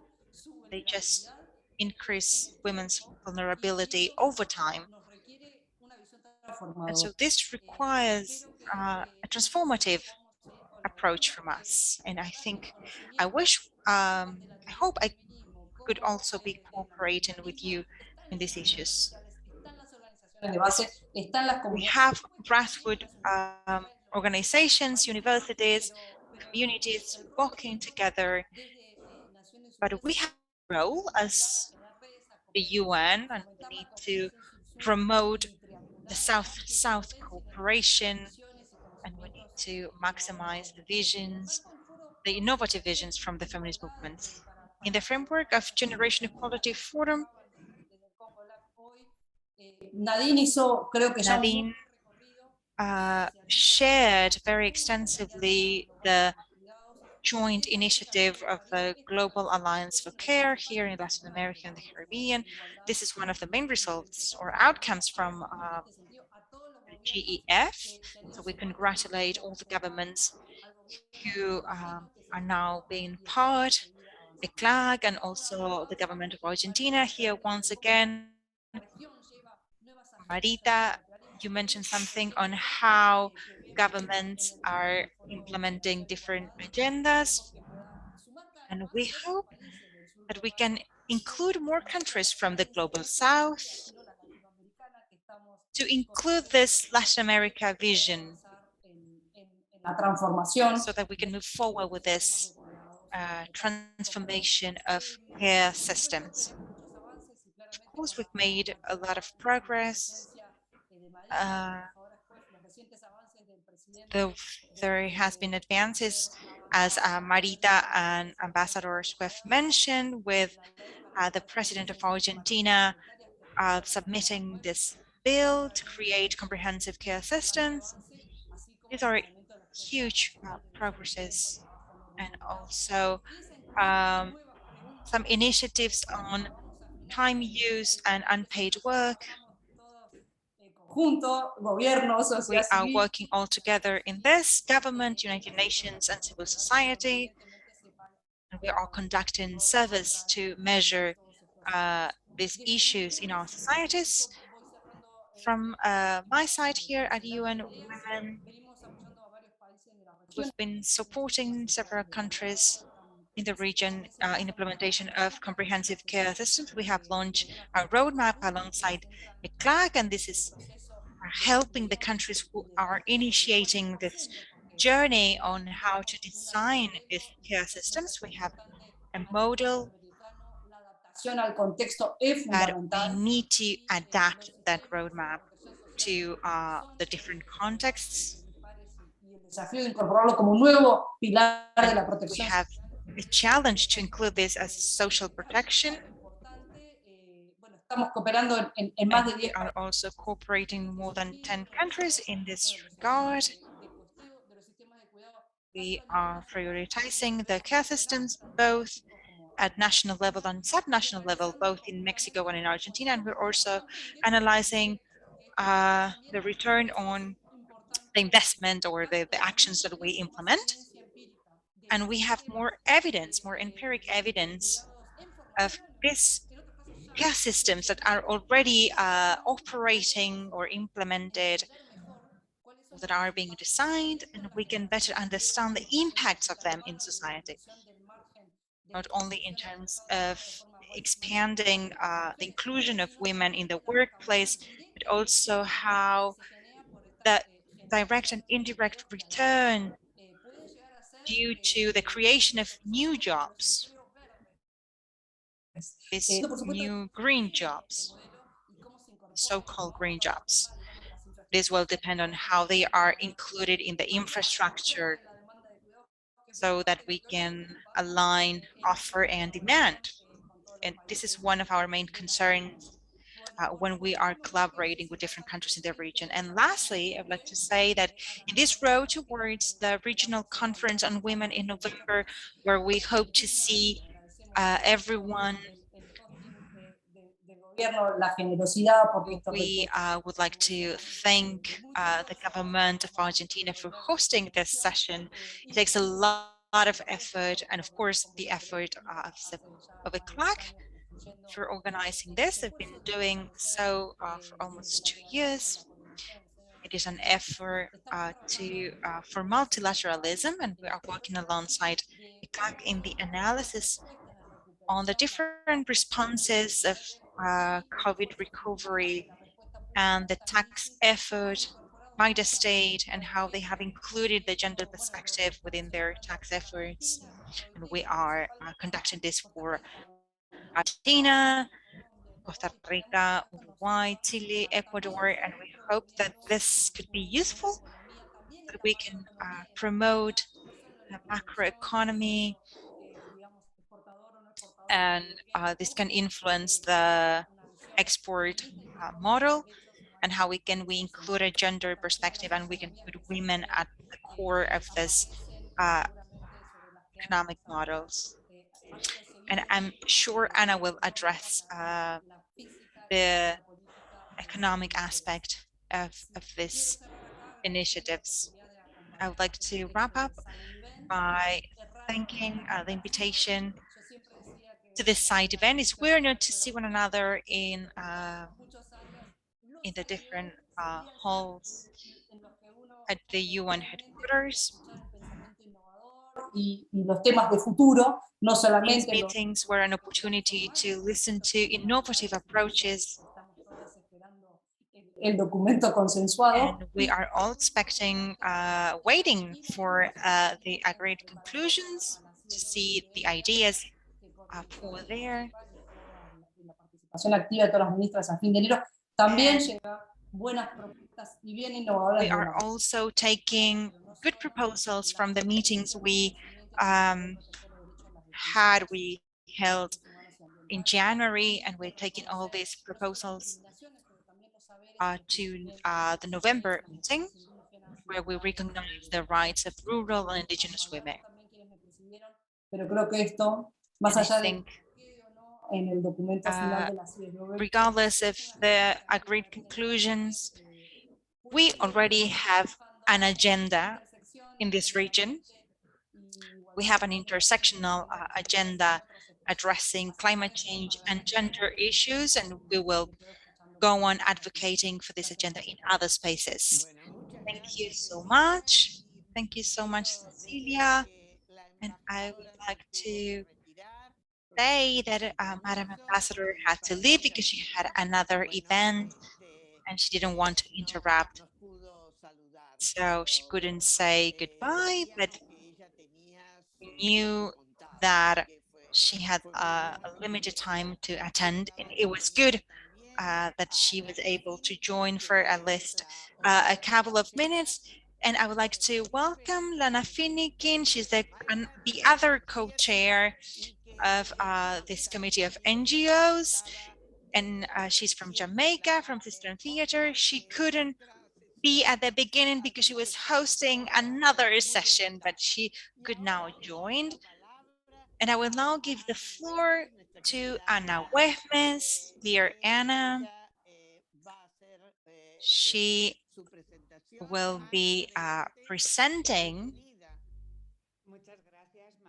They just increase women's vulnerability over time. And so this requires a transformative approach from us. And I think, I hope I could also be cooperating with you in these issues. We have grassroots organizations, universities, communities working together, but we have a role as the UN, and we need to promote the South-South cooperation, and we need to maximize the visions, the innovative visions from the feminist movements. In the framework of Generation Equality Forum, Nadine shared very extensively the joint initiative of the Global Alliance for Care here in Latin America and the Caribbean. This is one of the main results or outcomes from GEF. So we congratulate all the governments who are now being part, ECLAC, and also the government of Argentina here once again. Marita, you mentioned something on how governments are implementing different agendas, and we hope that we can include more countries from the Global South to include this Latin America vision so that we can move forward with this transformation of care systems. Of course, we've made a lot of progress. There has been advances, as Marita and Ambassador Swift mentioned, with the president of Argentina submitting this bill to create comprehensive care systems. These are huge progresses, and also some initiatives on time use and unpaid work. We are working all together in this, government, United Nations, and civil society. And we are conducting surveys to measure these issues in our societies. From my side here at UN Women, we've been supporting several countries in the region in implementation of comprehensive care systems. We have launched a roadmap alongside the CLAC, and this is helping the countries who are initiating this journey on how to design these care systems. We have a model that we need to adapt that roadmap to the different contexts. We have a challenge to include this as social protection. And we are also cooperating more than 10 countries in this regard. We are prioritizing the care systems both at national level and subnational level, both in Mexico and in Argentina. And we're also analyzing the return on the investment or the actions that we implement. And we have more evidence, more empiric evidence of these care systems that are already operating or implemented, or that are being designed, and we can better understand the impacts of them in society, not only in terms of expanding the inclusion of women in the workplace, but also how the direct and indirect return due to the creation of new jobs, these new green jobs, so-called green jobs. This will depend on how they are included in the infrastructure so that we can align offer and demand. And this is one of our main concerns when we are collaborating with different countries in the region. And lastly, I'd like to say that in this road towards the regional conference on women in November, where we hope to see everyone, we would like to thank the government of Argentina for hosting this session. It takes a lot of effort, and of course the effort of the CLAC for organizing this. They've been doing so for almost 2 years. It is an effort for multilateralism, and we are working alongside the CLAC in the analysis on the different responses of COVID recovery and the tax effort by the state and how they have included the gender perspective within their tax efforts. And we are conducting this for Argentina, Costa Rica, Uruguay, Chile, Ecuador, and we hope that this could be useful, that we can promote the macroeconomy, and this can influence the export model, and how we include a gender perspective, and we can put women at the core of this economic models. And I'm sure Anna will address the economic aspect of these initiatives. I would like to wrap up by thanking the invitation to this side event. It's weird not to see one another in the different halls at the UN headquarters. These meetings were an opportunity to listen to innovative approaches, and we are all expecting, waiting for the agreed conclusions to see the ideas for there. We are also taking good proposals from the meetings we held in January, and we're taking all these proposals to the November meeting, where we recognize the rights of rural and indigenous women. And I think, regardless of the agreed conclusions, we already have an agenda in this region. We have an intersectional agenda addressing climate change and gender issues, and we will go on advocating for this agenda in other spaces. Thank you so much. Thank you so much, Cecilia. And I would like to say that Madam Ambassador had to leave because she had another event and she didn't want to interrupt. So she couldn't say goodbye, but we knew that she had a limited time to attend, and it was good that she was able to join for at least a couple of minutes. And I would like to welcome Lana Finikin. She's the other co-chair of this committee of NGOs, and she's from Jamaica, from Sister Theater. She couldn't be at the beginning because she was hosting another session, but she could now join. And I will now give the floor to Ana Wehmes. Dear Anna, she will be presenting.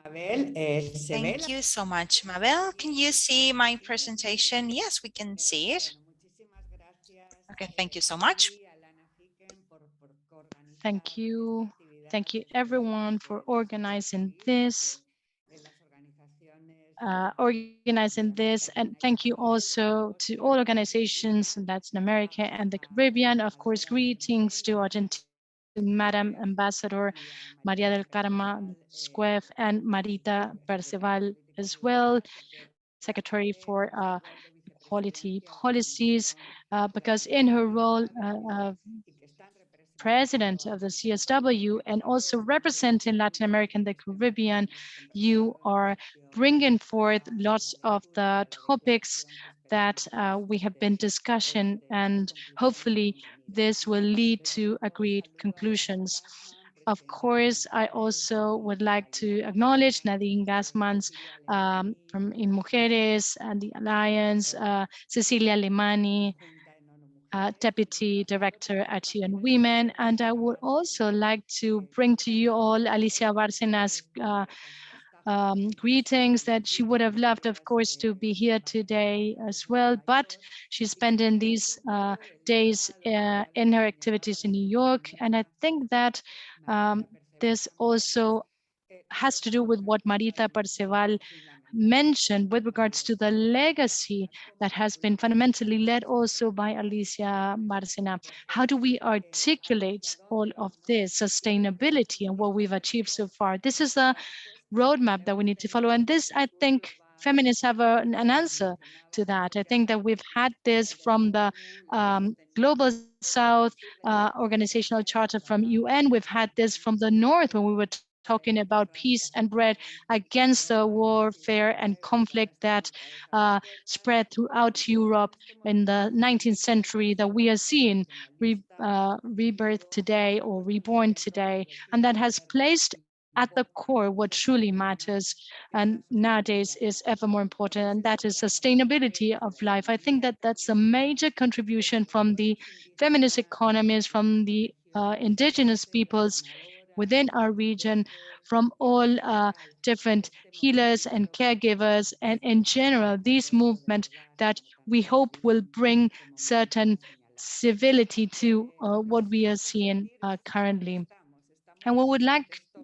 Thank you so much, Mabel. Can you see my presentation? Yes, we can see it. Okay, thank you so much. Thank you. Thank you, everyone, for organizing this. And thank you also to all organizations in Latin America and the Caribbean. Of course, greetings to Argentina, to Madam Ambassador Maria del Carmen Squef and Marita Perceval as well, Secretary for Quality Policies, because in her role of President of the CSW and also representing Latin America and the Caribbean, you are bringing forth lots of the topics that we have been discussing, and hopefully this will lead to agreed conclusions. Of course, I also would like to acknowledge Nadine Gassman's from In Mujeres and the Alliance, Cecilia Limani, Deputy Director at UN Women. And I would also like to bring to you all Alicia Barcena's greetings, that she would have loved, of course, to be here today as well, but she's spending these days in her activities in New York. And I think that this also has to do with what Marita Perceval mentioned with regards to the legacy that has been fundamentally led also by Alicia Barcena. How do we articulate all of this sustainability and what we've achieved so far? This is a roadmap that we need to follow. And this, I think, feminists have an answer to that. I think that we've had this from the Global South organizational charter from UN. We've had this from the North when we were talking about peace and bread against the warfare and conflict that spread throughout Europe in the 19th century, that we are seeing rebirth today or reborn today. And that has placed at the core what truly matters and nowadays is ever more important, and that is sustainability of life. I think that that's a major contribution from the feminist economies, from the indigenous peoples within our region, from all different healers and caregivers, and in general, these movements that we hope will bring certain civility to what we are seeing currently. And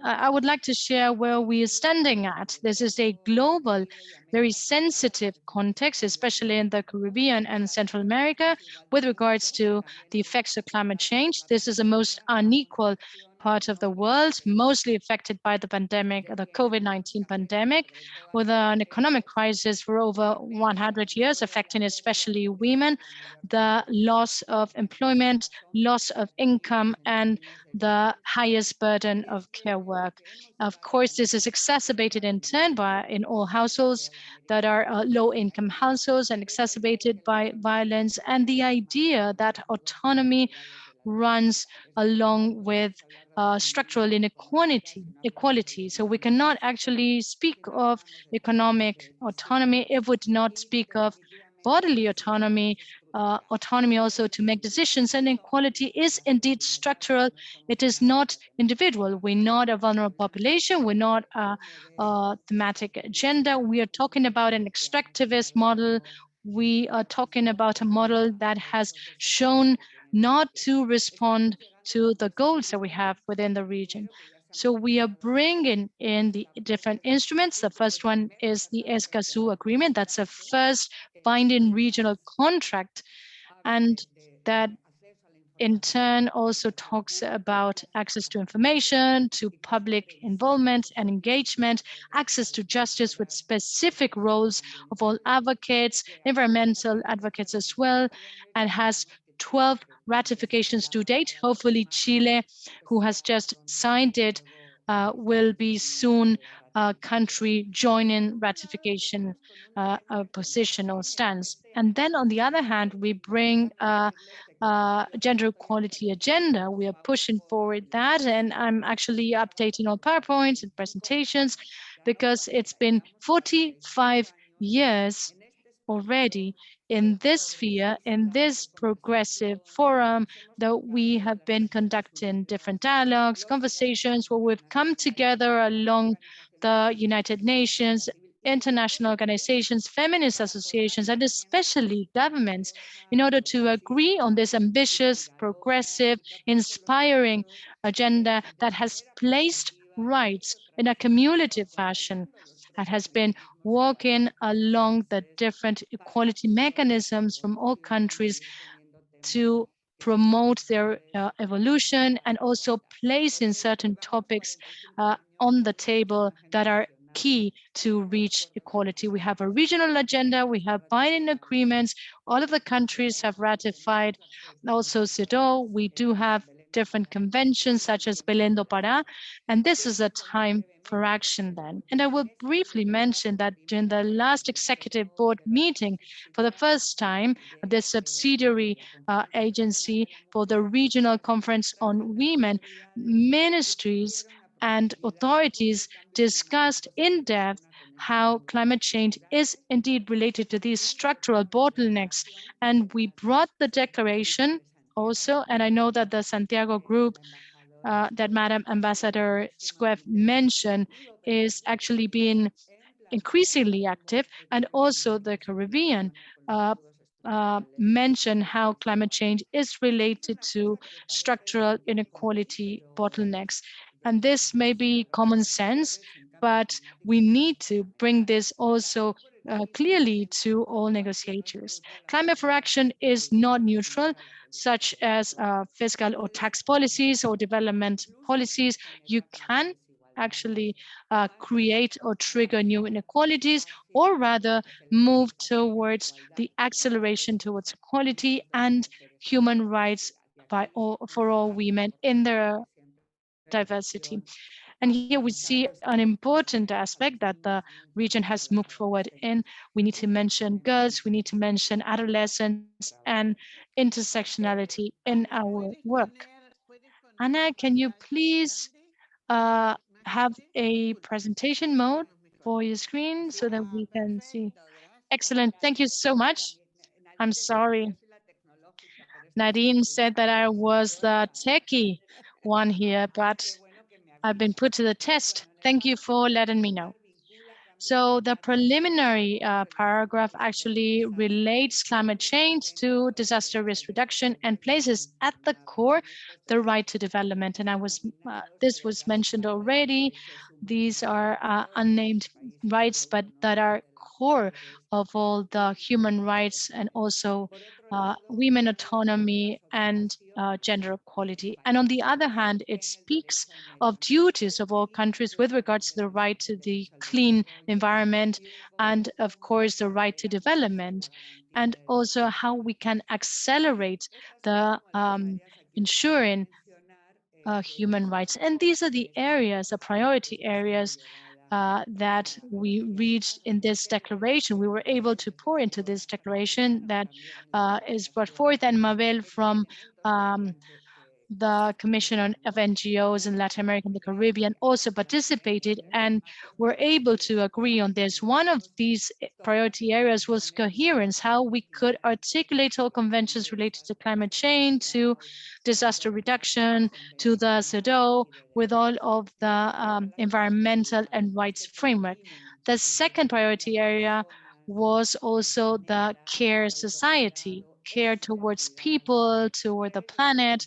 I would like to share where we are standing at. This is a global, very sensitive context, especially in the Caribbean and Central America, with regards to the effects of climate change. This is the most unequal part of the world, mostly affected by the pandemic, the COVID-19 pandemic, with an economic crisis for over 100 years, affecting especially women, the loss of employment, loss of income, and the highest burden of care work. Of course, this is exacerbated in turn in all households that are low-income households, and exacerbated by violence and the idea that autonomy runs along with structural equality. So we cannot actually speak of economic autonomy if we do not speak of bodily autonomy, autonomy also to make decisions. And equality is indeed structural. It is not individual. We're not a vulnerable population. We're not a thematic agenda. We are talking about an extractivist model. We are talking about a model that has shown not to respond to the goals that we have within the region. So we are bringing in the different instruments. The first one is the Escazú agreement. That's a first binding regional contract, and that in turn also talks about access to information, to public involvement and engagement, access to justice with specific roles of all advocates, environmental advocates as well, and has 12 ratifications to date. Hopefully Chile, who has just signed it, will be soon a country joining ratification position or stance. And then on the other hand, we bring gender equality agenda. We are pushing forward that, and I'm actually updating all PowerPoints and presentations because it's been 45 years already in this sphere, in this progressive forum, that we have been conducting different dialogues, conversations where we've come together along the United Nations, international organizations, feminist associations, and especially governments in order to agree on this ambitious, progressive, inspiring agenda that has placed rights in a cumulative fashion, that has been walking along the different equality mechanisms from all countries to promote their evolution, and also placing certain topics on the table that are key to reach equality. We have a regional agenda, we have binding agreements, all of the countries have ratified, also CEDAW. We do have different conventions such as Belén do Pará, and this is a time for action then. And I will briefly mention that during the last executive board meeting, for the first time, the subsidiary agency for the Regional Conference on Women, ministries and authorities discussed in depth how climate change is indeed related to these structural bottlenecks. And we brought the declaration also, and I know that the Santiago group that Madam Ambassador Squeff mentioned is actually being increasingly active, and also the Caribbean mention how climate change is related to structural inequality bottlenecks. And this may be common sense, but we need to bring this also clearly to all negotiators. Climate for action is not neutral, such as fiscal or tax policies or development policies. You can actually create or trigger new inequalities, or rather move towards the acceleration towards equality and human rights for all women in their diversity. And here we see an important aspect that the region has moved forward in. We need to mention girls, we need to mention adolescents and intersectionality in our work. Anna, can you please have a presentation mode for your screen so that we can see? Excellent. Thank you so much. I'm sorry. Nadine said that I was the techie one here, but I've been put to the test. Thank you for letting me know. So the preliminary paragraph actually relates climate change to disaster risk reduction and places at the core the right to development. And this was mentioned already. These are unnamed rights, but that are core of all the human rights, and also women autonomy and gender equality. And on the other hand, it speaks of duties of all countries with regards to the right to the clean environment, and of course the right to development, and also how we can accelerate the ensuring human rights. And these are the areas, the priority areas that we reached in this declaration. We were able to pour into this declaration that is brought forth, and Mabel from the Commission of NGOs in Latin America and the Caribbean also participated, and were able to agree on this. One of these priority areas was coherence, how we could articulate all conventions related to climate change, to disaster reduction, to the CEDAW, with all of the environmental and rights framework. The second priority area was also the care society, care towards people, toward the planet,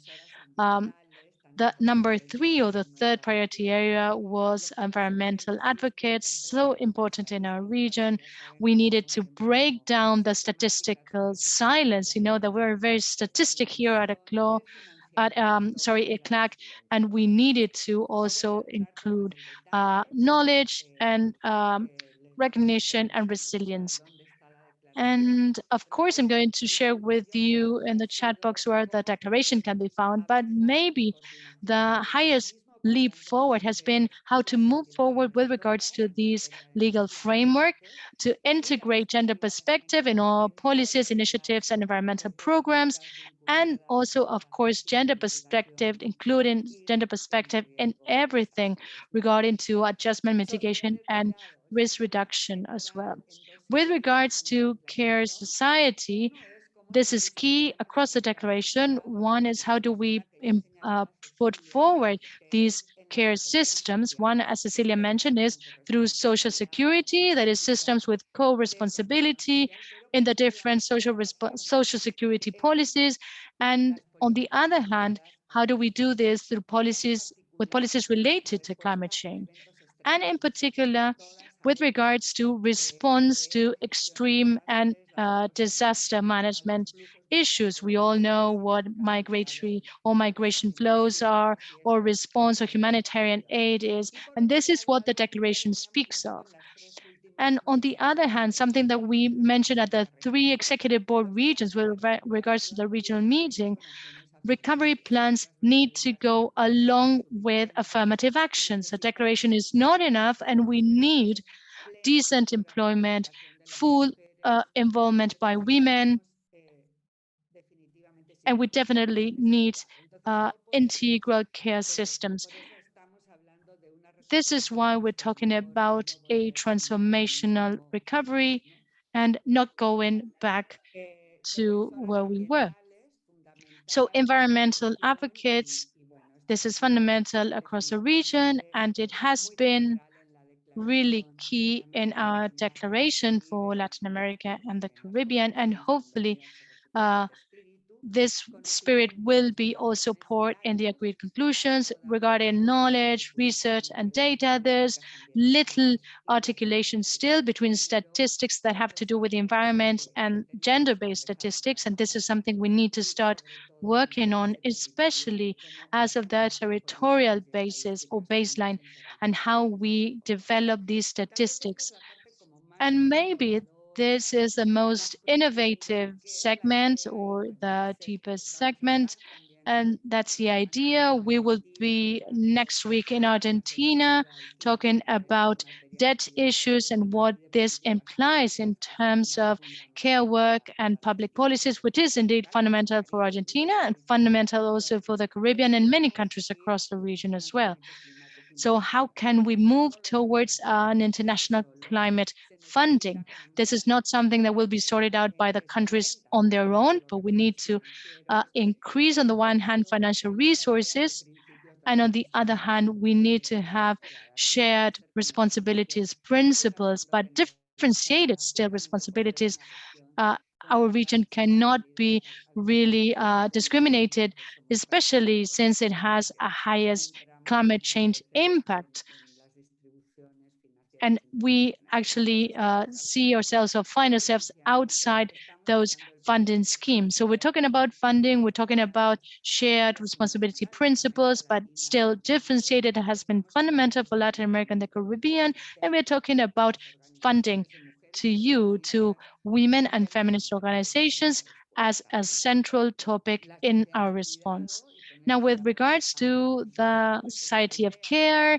The number 3 or the third priority area was environmental advocates, so important in our region. We needed to break down the statistical silence. You know that we're very statistic here at ECLAC, and we needed to also include knowledge and recognition and resilience. And of course, I'm going to share with you in the chat box where the declaration can be found, but maybe the highest leap forward has been how to move forward with regards to these legal framework, to integrate gender perspective in all policies, initiatives, and environmental programs, and also, of course, gender perspective, including gender perspective in everything regarding to adjustment, mitigation, and risk reduction as well. With regards to care society, this is key across the declaration. One is how do we put forward these care systems? One, as Cecilia mentioned, is through social security, that is systems with co-responsibility in the different social security policies. And on the other hand, how do we do this through policies related to climate change? And in particular, with regards to response to extreme and disaster management issues. We all know what migratory or migration flows are, or response or humanitarian aid is, and this is what the declaration speaks of. And on the other hand, something that we mentioned at the 3 executive board regions with regards to the regional meeting, recovery plans need to go along with affirmative actions. The declaration is not enough, and we need decent employment, full involvement by women, and we definitely need integral care systems. This is why we're talking about a transformational recovery and not going back to where we were. So environmental advocates, this is fundamental across the region, and it has been really key in our declaration for Latin America and the Caribbean, and hopefully this spirit will be also poured in the agreed conclusions regarding knowledge, research, and data. There's little articulation still between statistics that have to do with the environment and gender-based statistics, and this is something we need to start working on, especially as of the territorial basis or baseline and how we develop these statistics. And maybe this is the most innovative segment or the deepest segment, and that's the idea. We will be next week in Argentina talking about debt issues and what this implies in terms of care work and public policies, which is indeed fundamental for Argentina and fundamental also for the Caribbean and many countries across the region as well. So how can we move towards an international climate funding? This is not something that will be sorted out by the countries on their own, but we need to increase, on the one hand, financial resources, and on the other hand, we need to have shared responsibilities principles, but differentiated still responsibilities. Our region cannot be really discriminated, especially since it has a highest climate change impact. And we actually see ourselves or find ourselves outside those funding schemes. So we're talking about funding, we're talking about shared responsibility principles, but still differentiated has been fundamental for Latin America and the Caribbean. And we're talking about funding to women and feminist organizations as a central topic in our response. Now, with regards to the society of care,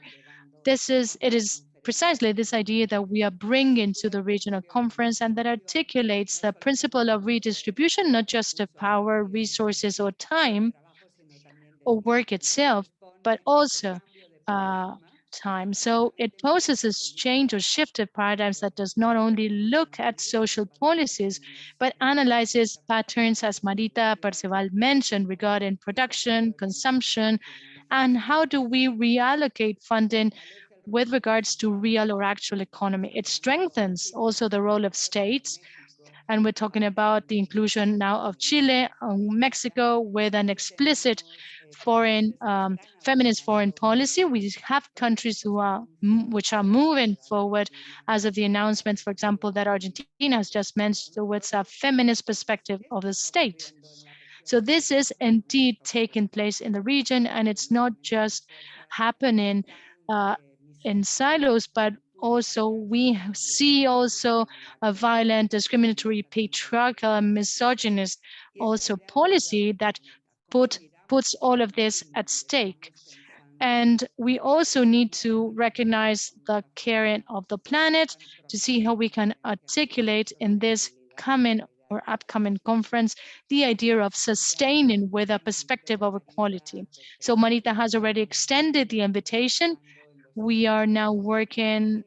it is precisely this idea that we are bringing to the regional conference and that articulates the principle of redistribution, not just of power, resources, or time, or work itself, but also time. So it poses a change or shift of paradigms that does not only look at social policies, but analyzes patterns, as Marita Perceval mentioned, regarding production, consumption, and how do we reallocate funding with regards to real or actual economy. It strengthens also the role of states. And we're talking about the inclusion now of Chile and Mexico with an explicit feminist foreign policy. We have countries which are moving forward as of the announcements, for example, that Argentina has just mentioned towards a feminist perspective of the state. So this is indeed taking place in the region, and it's not just happening in silos, but also we see also a violent, discriminatory, patriarchal, and misogynist also policy that puts all of this at stake. And we also need to recognize the caring of the planet to see how we can articulate in this coming or upcoming conference the idea of sustaining with a perspective of equality. So Marita has already extended the invitation. We are now working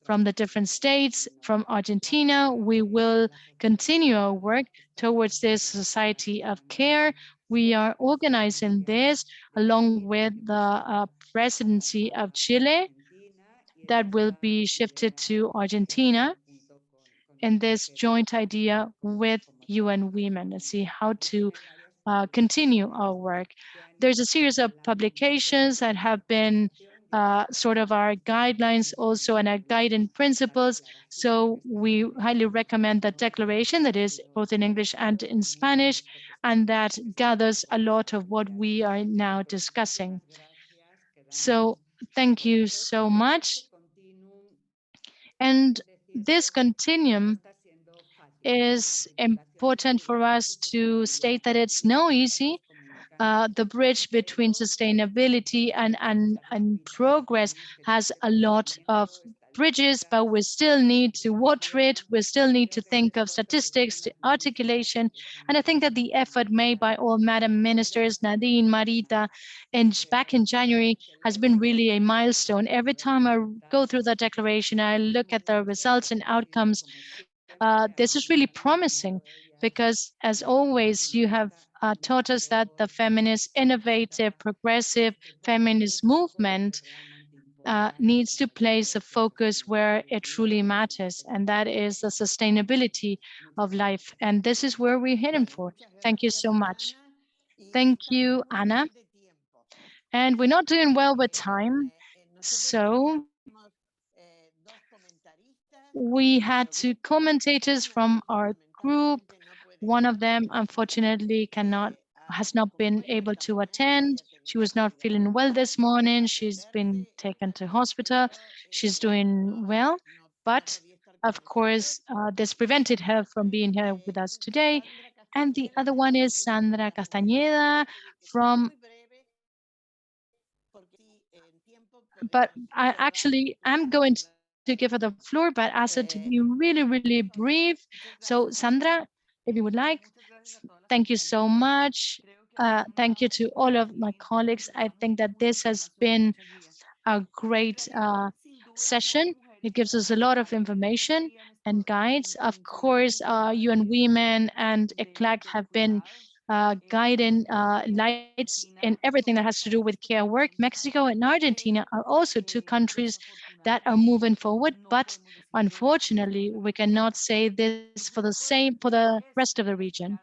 from the different states, from Argentina. We will continue our work towards this society of care. We are organizing this along with the presidency of Chile that will be shifted to Argentina in this joint idea with UN Women and see how to continue our work. There's a series of publications that have been sort of our guidelines also and our guiding principles. So we highly recommend that declaration that is both in English and in Spanish, and that gathers a lot of what we are now discussing. So thank you so much. And this continuum is important for us to state that it's no easy. The bridge between sustainability and progress has a lot of bridges, but we still need to water it. We still need to think of statistics, articulation. And I think that the effort made by all Madam Ministers, Nadine, Marita, and back in January has been really a milestone. Every time I go through the declaration, I look at the results and outcomes. This is really promising because, as always, you have taught us that the feminist, innovative, progressive feminist movement needs to place a focus where it truly matters, and that is the sustainability of life. And this is where we're heading for. Thank you so much. Thank you, Anna. And we're not doing well with time, so we had two commentators from our group. One of them, unfortunately, has not been able to attend. She was not feeling well this morning. She's been taken to hospital. She's doing well, but of course, this prevented her from being here with us today. And the other one is Sandra Castañeda from, but I'm going to give her the floor, but ask her to be really, really brief. So Sandra, if you would like, thank you so much. Thank you to all of my colleagues. I think that this has been a great session. It gives us a lot of information and guides. Of course, UN Women and ECLAC have been guiding lights in everything that has to do with care work. Mexico and Argentina are also two countries that are moving forward, but unfortunately, we cannot say this for the rest of the region.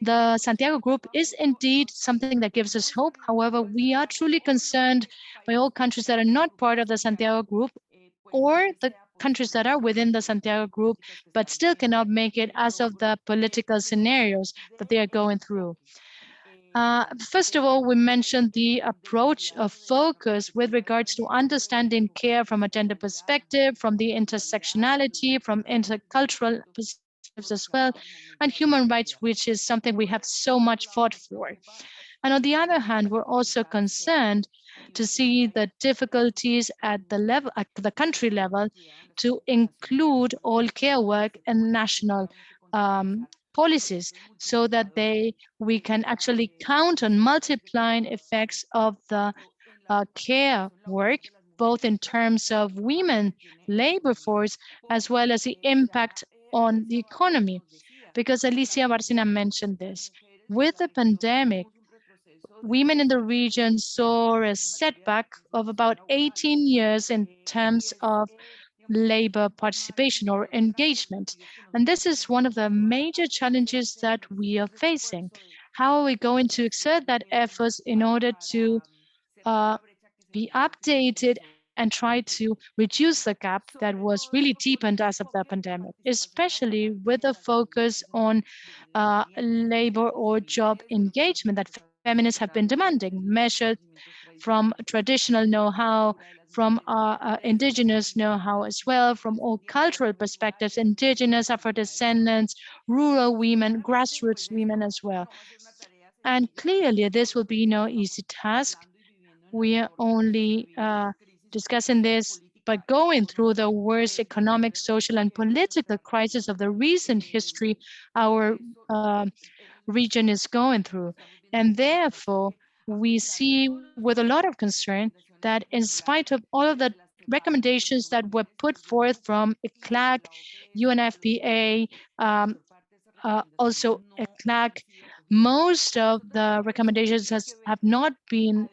The Santiago Group is indeed something that gives us hope. However, we are truly concerned by all countries that are not part of the Santiago Group or the countries that are within the Santiago Group, but still cannot make it as of the political scenarios that they are going through. First of all, we mentioned the approach of focus with regards to understanding care from a gender perspective, from the intersectionality, from intercultural perspectives as well, and human rights, which is something we have so much fought for. And on the other hand, we're also concerned to see the difficulties at the country level, to include all care work and national policies, so that we can actually count on multiplying effects of the care work, both in terms of women labor force, as well as the impact on the economy. Because Alicia Barcina mentioned this. With the pandemic, women in the region saw a setback of about 18 years in terms of labor participation or engagement. And this is one of the major challenges that we are facing. How are we going to exert that effort in order to be updated and try to reduce the gap that was really deepened as of the pandemic, especially with a focus on labor or job engagement that feminists have been demanding, measured from traditional know-how, from indigenous know-how as well, from all cultural perspectives, indigenous, Afro-descendants, rural women, grassroots women as well. And clearly, this will be no easy task. We are only discussing this by going through the worst economic, social, and political crisis of the recent history our region is going through. And therefore, we see with a lot of concern that in spite of all of the recommendations that were put forth from ECLAC, UNFPA, also ECLAC, most of the recommendations have not been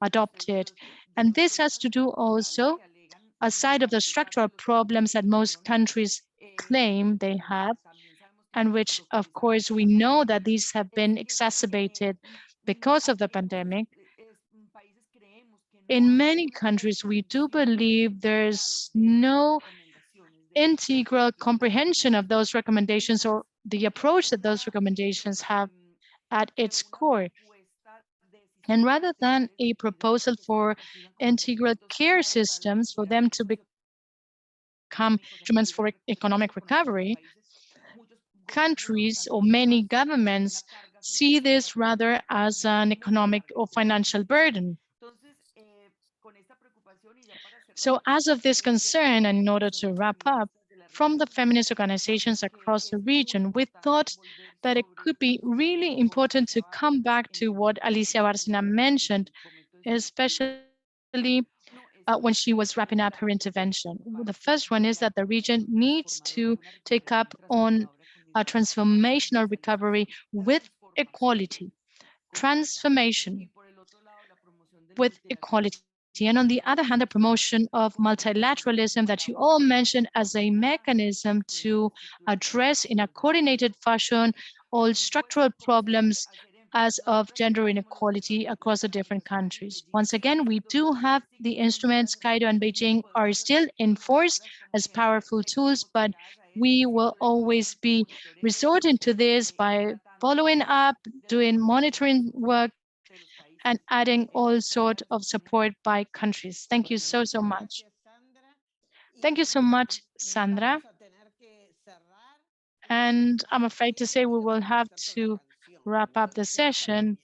adopted. And this has to do also, aside of the structural problems that most countries claim they have, and which, of course, we know that these have been exacerbated because of the pandemic. In many countries, we do believe there's no integral comprehension of those recommendations or the approach that those recommendations have at its core. And rather than a proposal for integral care systems for them to become instruments for economic recovery, countries or many governments see this rather as an economic or financial burden. So as of this concern, and in order to wrap up, from the feminist organizations across the region, we thought that it could be really important to come back to what Alicia Bárcena mentioned, especially when she was wrapping up her intervention. The first one is that the region needs to take up on a transformational recovery with equality, transformation with equality. And on the other hand, the promotion of multilateralism that you all mentioned as a mechanism to address in a coordinated fashion all structural problems as of gender inequality across the different countries. Once again, we do have the instruments. Cairo and Beijing are still in force as powerful tools, but we will always be resorting to this by following up, doing monitoring work, and adding all sorts of support by countries. Thank you so, so much. Thank you so much, Sandra. And I'm afraid to say we will have to wrap up the session.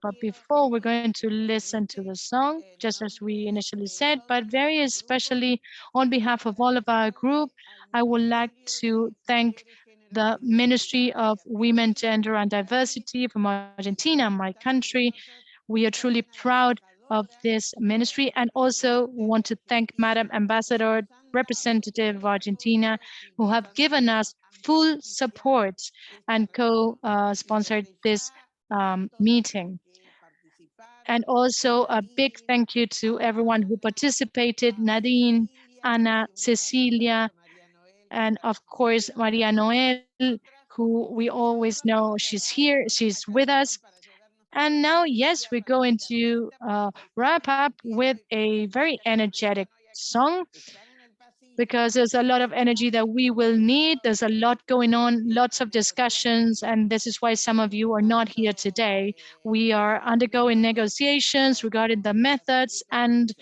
But before, we're going to listen to the song, just as we initially said, but very especially on behalf of all of our group, I would like to thank the Ministry of Women, Gender and Diversity from Argentina, my country. We are truly proud of this ministry, and also want to thank Madam Ambassador, representative of Argentina, who have given us full support and co-sponsored this meeting. And also a big thank you to everyone who participated, Nadine, Ana, Cecilia, and of course, Maria Noel, who we always know she's here, she's with us. And now, yes, we're going to wrap up with a very energetic song, because there's a lot of energy that we will need. There's a lot going on, lots of discussions, and this is why some of you are not here today. We are undergoing negotiations regarding the methods and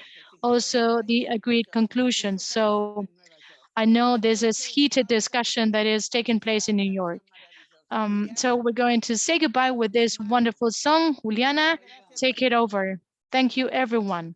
also the agreed conclusions. So I know there's this heated discussion that is taking place in New York. So we're going to say goodbye with this wonderful song. Juliana, take it over. Thank you, everyone.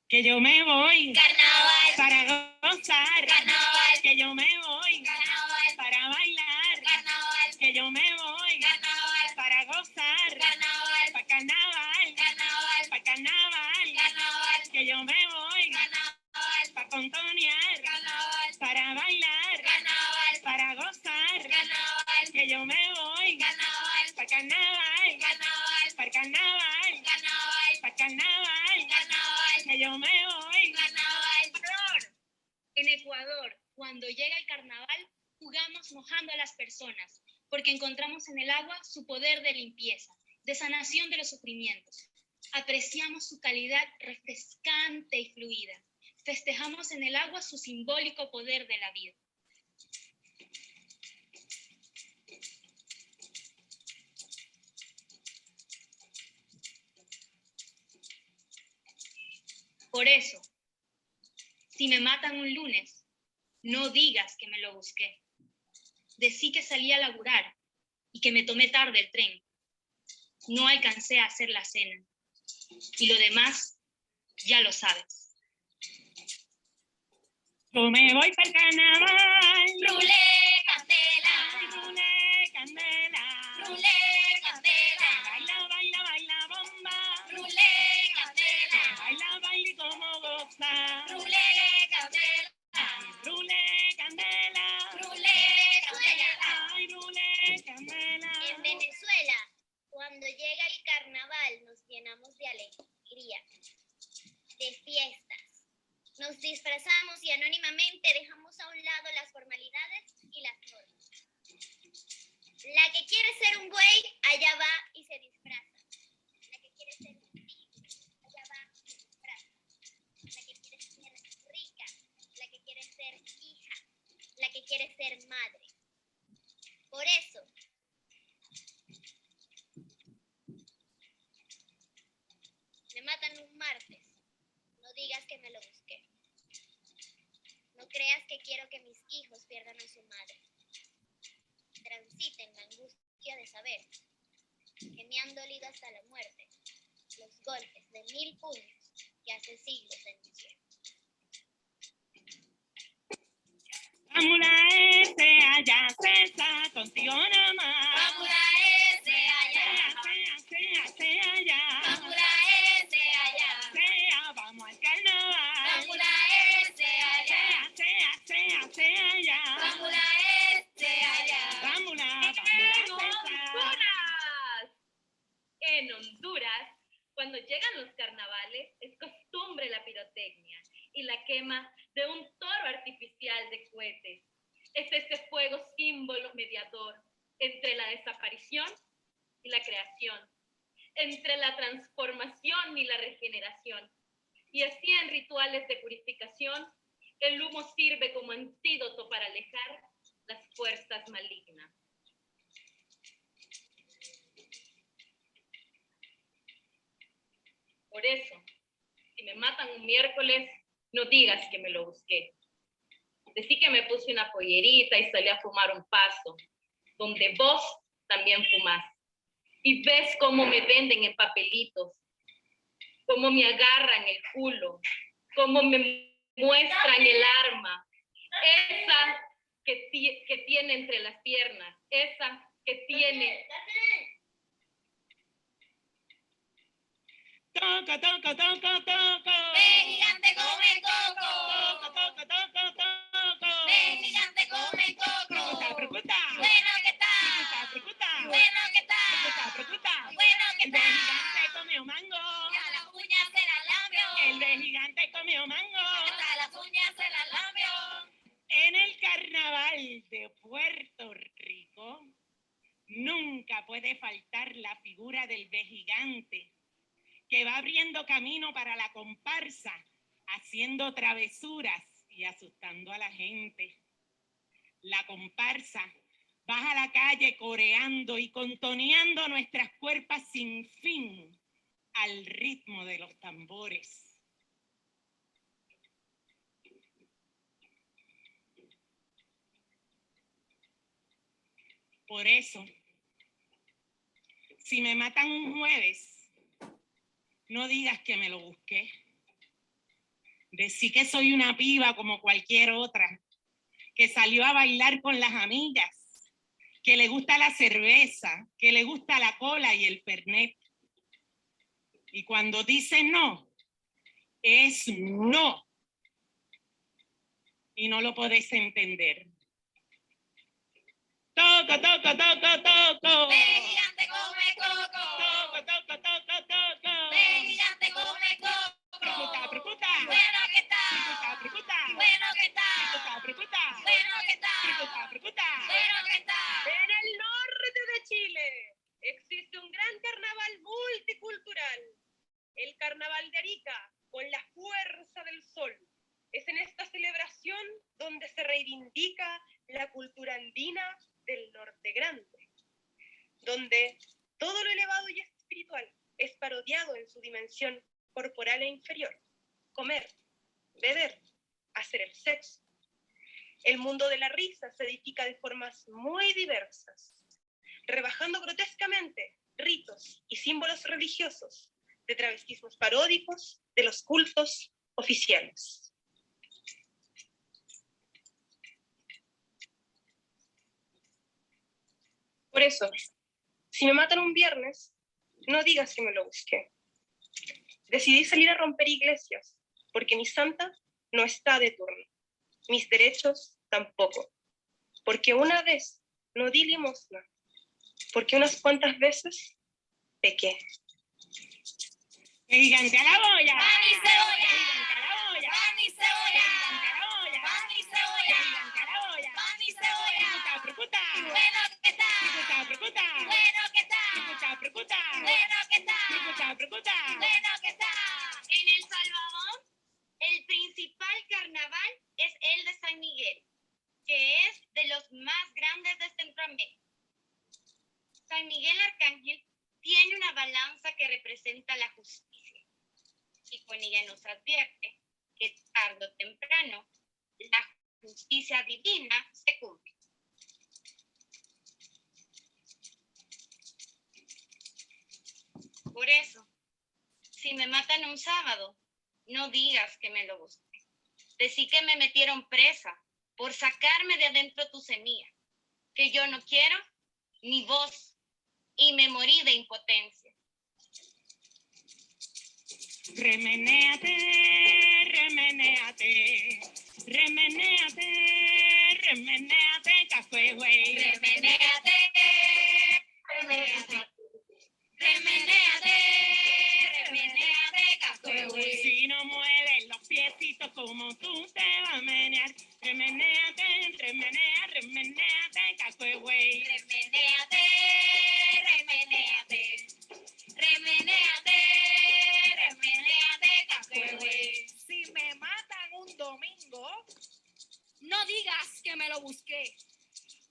Que yo me voy, carnaval, para gozar, carnaval, que yo me voy, carnaval, para bailar, carnaval, que yo me voy, carnaval, para gozar, carnaval, para carnaval, carnaval, para carnaval, carnaval, que yo me voy, carnaval, para contonear, carnaval, para bailar, carnaval, para gozar, carnaval, que yo me voy, carnaval, para carnaval, carnaval, para carnaval, carnaval, para carnaval, carnaval, que yo me voy, carnaval, en Ecuador. Cuando llega el carnaval, jugamos mojando a las personas, porque encontramos en el agua su poder de limpieza, de sanación de los sufrimientos. Apreciamos su calidad refrescante y fluida. Festejamos en el agua su simbólico poder de la vida. Por eso, si me matan un lunes, no digas que me lo busqué. Decí que salí a laburar y que me tomé tarde el tren. No alcancé a hacer la cena. Y lo demás, ya lo sabes. Yo me voy para el carnaval. Rulé candela, Rulé candela. rulé candela, Baila, baila, baila bomba. rulé candela, Baila, baila y como goza. rulé candela, Rulé candela. rulé candela. Ay, rulé candela. En Venezuela, cuando llega el carnaval, nos llenamos de alegría, de fiestas. Nos disfrazamos y anónimamente dejamos a un lado las formalidades y las normas. La que quiere ser un buey, allá va y se disfraza. La que quiere ser un tigre, allá va y se disfraza. La que quiere ser rica, la que quiere ser hija, la que quiere ser madre. Por eso, me matan un martes. No digas que me lo busqué. No creas que quiero que mis hijos pierdan a su madre. Transiten la angustia de saber que me han dolido hasta la muerte los golpes de 1000 puños que hace siglos denuncié. Vamos la S allá, César, contigo nada más. Vamos la S allá, Sea allá. vamos la S allá, Sea, vamos al carnaval. vamos la S allá, Sea allá. vamos la S allá. Vámonos, ¡Honduras! En Honduras, cuando llegan los carnavales, es costumbre la pirotecnia y la quema de un toro artificial de cohetes. Es este fuego símbolo mediador entre la desaparición y la creación, entre la transformación y la regeneración. Y así en rituales de purificación, el humo sirve como antídoto para alejar las fuerzas malignas. Por eso, si me matan un miércoles, no digas que me lo busqué. Decí que me puse una pollerita y salí a fumar un paso, donde vos también fumás. Y ves cómo me venden en papelitos, cómo me agarran el culo, cómo me muestran el arma, esa que tiene entre las piernas, esa que tiene... Toco, toco, toco, toco. ¡Ven, gigante, come coco! Toco, toco, toco, toco. ¡Ven, gigante, come coco! Precuta. ¡Bueno que está! Precuta. ¡Bueno que está! Precuta. ¡Bueno que El de está! gigante comió mango. ¡A las uñas se la lambio! El de gigante comió mango. ¡A las uñas se la lambio! En el carnaval de Puerto Rico nunca puede faltar la figura del gigante que va abriendo camino para la comparsa, haciendo travesuras y asustando a la gente. La comparsa baja a la calle coreando y contoneando nuestras cuerpas sin fin al ritmo de los tambores. Por eso, si me matan un jueves, no digas que me lo busqué. Decí que soy una piba como cualquier otra, que salió a bailar con las amigas, que le gusta la cerveza, que le gusta la cola y el fernet. Y cuando dice no, es no. Y no lo podéis entender. Toco, toco, toco, toco. ¡Ven, gigante, come coco! Toco, toco, toco, toco. ¡Ven, gigante, come coco! Precuta, precuta. ¡Bueno que está! Precuta, precuta. ¡Bueno que está! Precuta, precuta. Es en esta celebración donde se reivindica la cultura andina del norte grande, donde todo lo elevado y espiritual es parodiado en su dimensión corporal e inferior: comer, beber, hacer el sexo. El mundo de la risa se edifica de formas muy diversas, rebajando grotescamente ritos y símbolos religiosos de travestismos paródicos de los cultos oficiales. Por eso, si me matan un viernes, no digas que me lo busqué. Decidí salir a romper iglesias, porque mi santa no está de turno, mis derechos tampoco, porque una vez no di limosna, porque unas cuantas veces pequé. ¡Que digan que a la boya! ¡Pan y cebolla! ¡Que digan que a la boya! ¡Pan y cebolla! ¡Que digan que a la boya! ¡Pan y cebolla! ¡Que digan que a la boya! ¡Pan y cebolla! ¡Precuta, precuta! ¡Bueno que está! ¡Precuta, precuta! ¡Bueno que está! ¡Precuta, precuta! ¡Bueno que está! ¡Precuta, precuta! ¡Bueno que está! En El Salvador, el principal carnaval es el de San Miguel, que es de los más grandes de Centroamérica. San Miguel Arcángel tiene una balanza que representa la justicia, y con ella nos advierte que tarde o temprano la justicia divina se cumple. Por eso, si me matan un sábado, no digas que me lo busqué. Decí que me metieron presa por sacarme de adentro tu semilla, que yo no quiero ni voz, y me morí de impotencia. Remenéate, remenéate, remenéate, remenéate, café, güey. Remenéate, remenéate, remenéate, remenéate, café, güey. Si no mueves los piecitos como tú te vas a menear. Remenéate, remenea, remenéate, café, güey. Remenéate, remenéate, remenéate, remenéate, café, güey. Si me matan un domingo, No digas que me lo busqué.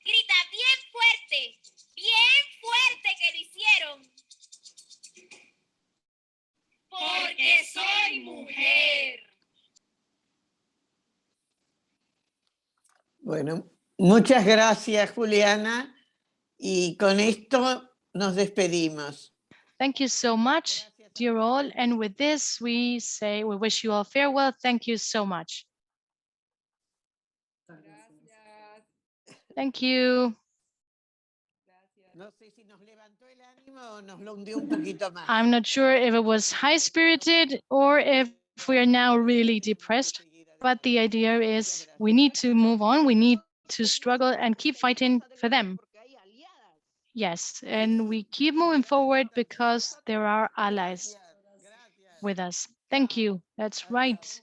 Grita bien fuerte que lo hicieron. Porque soy mujer. Bueno, muchas gracias, Juliana. Y con esto nos despedimos. Thank you so much, dear all. And with this, we wish you all farewell. Thank you so much. Thank you. No sé si nos levantó el ánimo o nos lo hundió un poquito más. I'm not sure if it was high-spirited or if we are now really depressed, but the idea is we need to move on. We need to struggle and keep fighting for them. Yes, and we keep moving forward because there are allies with us. Thank you. That's right.